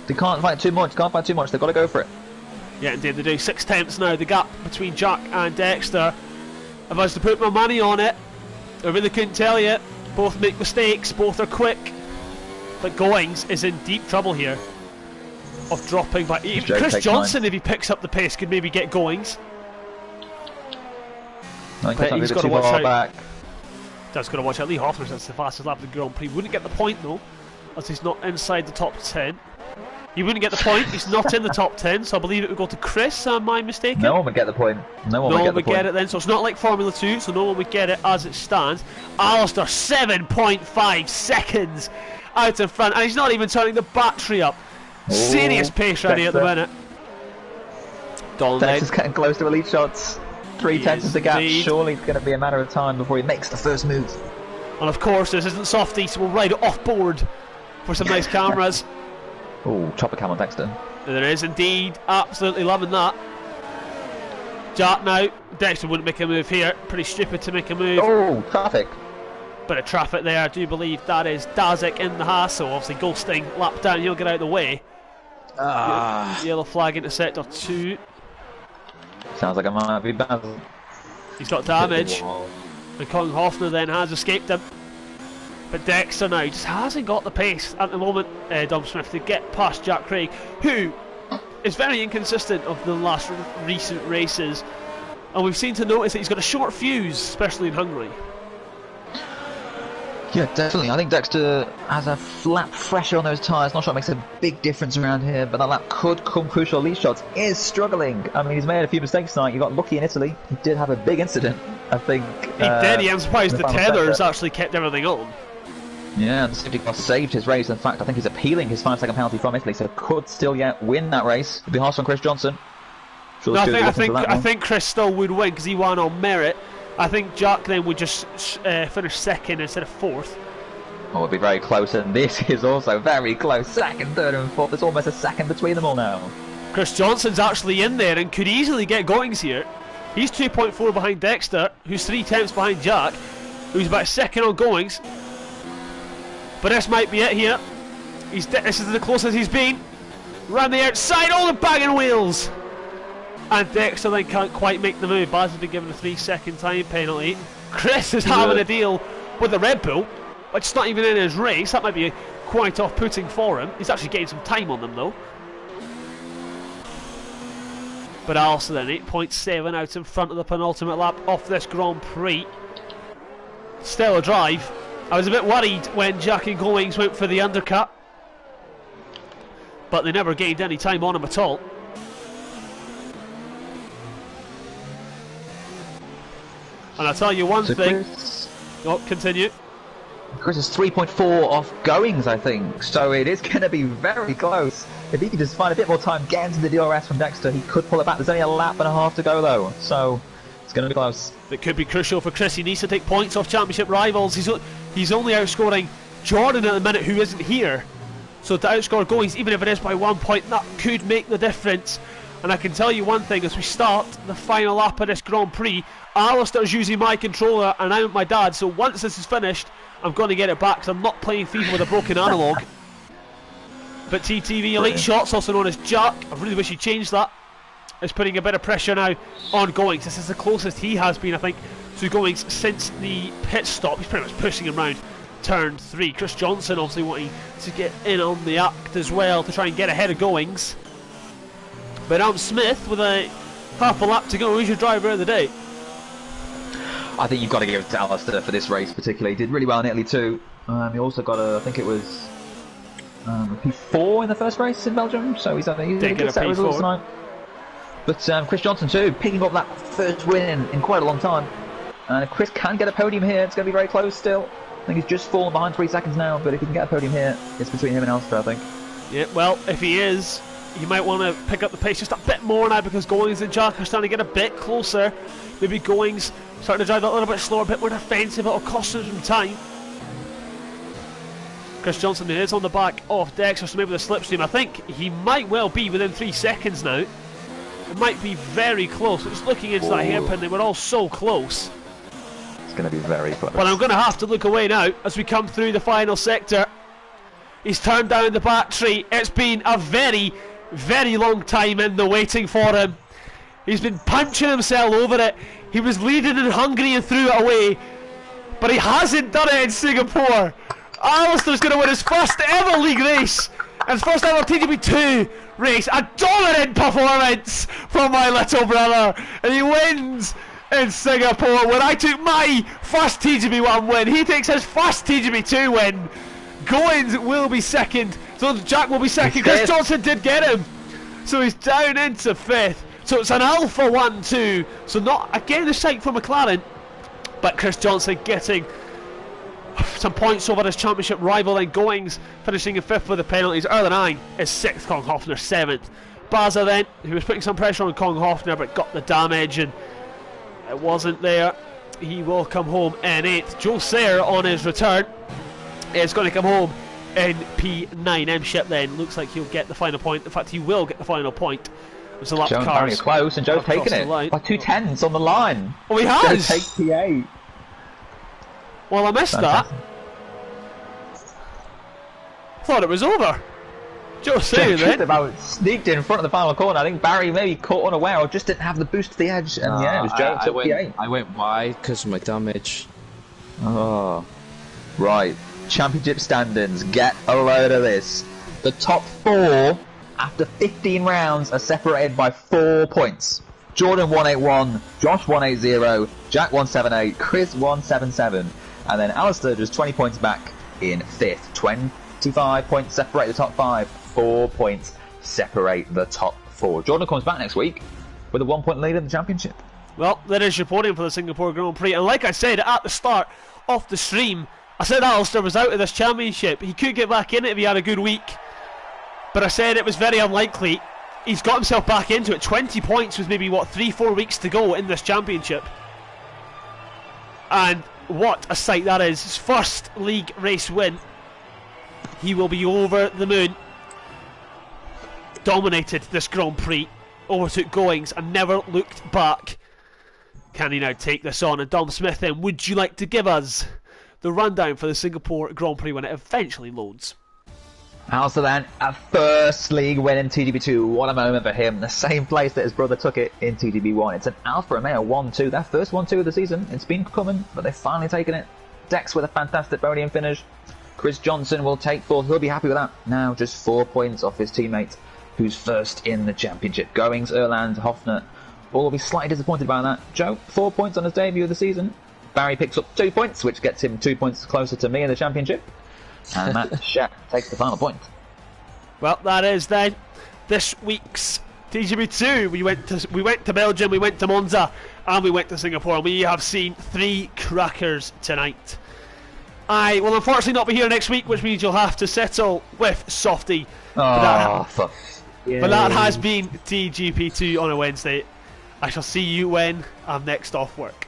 They can't fight too much, they've got to go for it. Yeah, indeed they do. 6 tenths now, the gap between Jack and Dexter. If I was to put my money on it, I really couldn't tell you. Both make mistakes, both are quick. But Goings is in deep trouble here of dropping back. Chris Johnson, if he picks up the pace, could maybe get Goings. But he's got to watch out. Back. Just got to watch out. Lee Hofner's that's the fastest lap of the Grand Prix. Wouldn't get the point though, as he's not inside the top 10. He wouldn't get the point. He's not in the top 10, so I believe it would go to Chris. Am I mistaken? No one would get the point. No one would get it then. So it's not like Formula 2, so no one would get it as it stands. Alistair 7.5 seconds out in front, and he's not even turning the battery up. Serious pace ready at the minute. Dexter's getting close to Elite Shots. 3 tenths is the gap. Indeed. Surely it's going to be a matter of time before he makes the first move. And of course, this isn't softy, so we'll ride it off board for some nice cameras. Oh, chopper cam on Dexter. There is indeed. Absolutely loving that. Jack now. Dexter wouldn't make a move here. Pretty stupid to make a move. Oh, traffic. Bit of traffic there. I do believe that is Dazik in the Haas, so obviously ghosting lap down. He'll get out of the way. Yellow flag into sector 2. Sounds like I might be bad. He's got damage. And Klinghofner then has escaped him. But Dexter now just hasn't got the pace at the moment, Dom Smith, to get past Jack Craig, who is very inconsistent of the last recent races. And we've seen to notice that he's got a short fuse, especially in Hungary. Yeah, definitely. I think Dexter has a lap pressure on those tyres. Not sure it makes a big difference around here, but that lap could come crucial. Lead shots is struggling. I mean, he's made a few mistakes tonight. You got lucky in Italy. He did have a big incident, I think. He did. I'm surprised the tethers sector. actually kept everything on. Yeah, and the safety car saved his race. In fact, I think he's appealing his 5-second penalty from Italy, so could still yet win that race. It'd be harsh on Chris Johnson. Sure, no, I think Chris still would win because he won on merit. I think Jack then would just finish second instead of fourth. Oh, it'd be very close, and this is also very close. Second, third, and fourth. There's almost a second between them all now. Chris Johnson's actually in there and could easily get goings here. He's 2.4 behind Dexter, who's 3 tenths behind Jack, who's about second on goings. But this might be it here. This is the closest he's been. Round the outside, all the bagging wheels. And Dexter then can't quite make the move. Baz has been given a 3-second time penalty. Chris is having a deal with the Red Bull, which is not even in his race. That might be quite off-putting for him. He's actually getting some time on them though. But also then 8.7 out in front of the penultimate lap off this Grand Prix. Still a drive. I was a bit worried when Jack and Goings went for the undercut, but they never gained any time on him at all. And I'll tell you one thing. Oh, continue. Chris is 3.4 off Goings, I think, so it is going to be very close. If he can just find a bit more time, get into the DRS from Dexter, he could pull it back. There's only a lap and a half to go though, so it's going to be close. It could be crucial for Chris. He needs to take points off championship rivals. He's only outscoring Jordan at the minute, who isn't here. So to outscore Goings, even if it is by 1 point, that could make the difference. And I can tell you one thing, as we start the final lap of this Grand Prix, Alistair's using my controller and I'm my dad, so once this is finished, I'm going to get it back because I'm not playing FIFA with a broken analogue. But TTV Elite Shots, also known as Jack, I really wish he changed that, is putting a bit of pressure now on Goings. This is the closest he has been, I think, to Goings since the pit stop. He's pretty much pushing him round turn 3. Chris Johnson obviously wanting to get in on the act as well to try and get ahead of Goings. But Smith with a half a lap to go. Who's your driver of the day? I think you've got to give it to Alistair for this race particularly. He did really well in Italy too. He also got I think it was P4 in the first race in Belgium, so he's had a good set of results tonight. But Chris Johnson too, picking up that first win in quite a long time. And if Chris can get a podium here, it's going to be very close still. I think he's just fallen behind 3 seconds now, but if he can get a podium here, it's between him and Alistair, I think. Yeah, well, if he is, you might want to pick up the pace just a bit more now because Goings and Jack are starting to get a bit closer. Maybe Goings starting to drive a little bit slower, a bit more defensive. It'll cost him some time. Chris Johnson is on the back of Dexter, so maybe the slipstream. I think he might well be within 3 seconds now. It might be very close. Just looking into that hairpin, they were all so close. It's going to be very close. But I'm going to have to look away now as we come through the final sector. He's turned down the battery. It's been a very, very long time in the waiting for him. He's been punching himself over it. He was leading in Hungary and threw it away, but he hasn't done it in Singapore. Alistair's going to win his first ever league race and his first ever TGB2 race. A dominant performance from my little brother, and he wins in Singapore. When I took my first TGB1 win, he takes his first TGB2 win. Goins will be second, so Jack will be second. Chris Johnson did get him, so he's down into 5th. So it's an Alpha 1-2. So not again the sight for McLaren, but Chris Johnson getting some points over his championship rival. Then Goings finishing in 5th with the penalties. Erlenine is 6th, Kong Hoffner 7th. Baza then, who was putting some pressure on Kong Hoffner but got the damage and it wasn't there. He will come home in 8th. Joe Sayer on his return is going to come home in P9. M-Ship then looks like he'll get the final point. In fact, he will get the final point. There's a lap of cars close, and Joe's taken it by 2 tenths on the line. Oh, he has! Take P8. Well, I missed that. Thought it was over. Joe Sayer then. About sneaked in front of the final corner. I think Barry maybe caught unaware or just didn't have the boost to the edge. And yeah, it was Joe took P8. I went wide because of my damage. Oh, right. Championship standings. Get a load of this. The top 4 after 15 rounds are separated by 4 points. Jordan 181, Josh 180, Jack 178, Chris 177. And then Alistair just 20 points back in 5th. 25 points separate the top 5. 4 points separate the top 4. Jordan comes back next week with a 1 point lead in the championship. Well, there is your podium for the Singapore Grand Prix. And like I said at the start of the stream, I said Alistair was out of this championship. He could get back in it if he had a good week. But I said it was very unlikely. He's got himself back into it. 20 points with maybe, 3-4 weeks to go in this championship. And what a sight that is. His first league race win. He will be over the moon. Dominated this Grand Prix. Overtook Goings and never looked back. Can he now take this on? And Dom Smith then, would you like to give us the rundown for the Singapore Grand Prix when it eventually loads? Alistair then, a first league win in TGB2. What a moment for him. The same place that his brother took it in TGB1. It's an Alfa Romeo 1-2. Their first 1-2 of the season. It's been coming, but they've finally taken it. Dex with a fantastic podium finish. Chris Johnson will take 4th. He'll be happy with that. Now just 4 points off his teammate, who's first in the championship. Goings, Erland, Hoffner all will be slightly disappointed by that. Joe, 4 points on his debut of the season. Barry picks up 2 points, which gets him 2 points closer to me in the championship. And Matt Shat takes the final point. Well, that is then this week's TGB2. We went to Belgium, we went to Monza, and we went to Singapore. And we have seen 3 crackers tonight. I will unfortunately not be here next week, which means you'll have to settle with Softy. Oh, fuck. But that has been TGP2 on a Wednesday. I shall see you when I'm next off work.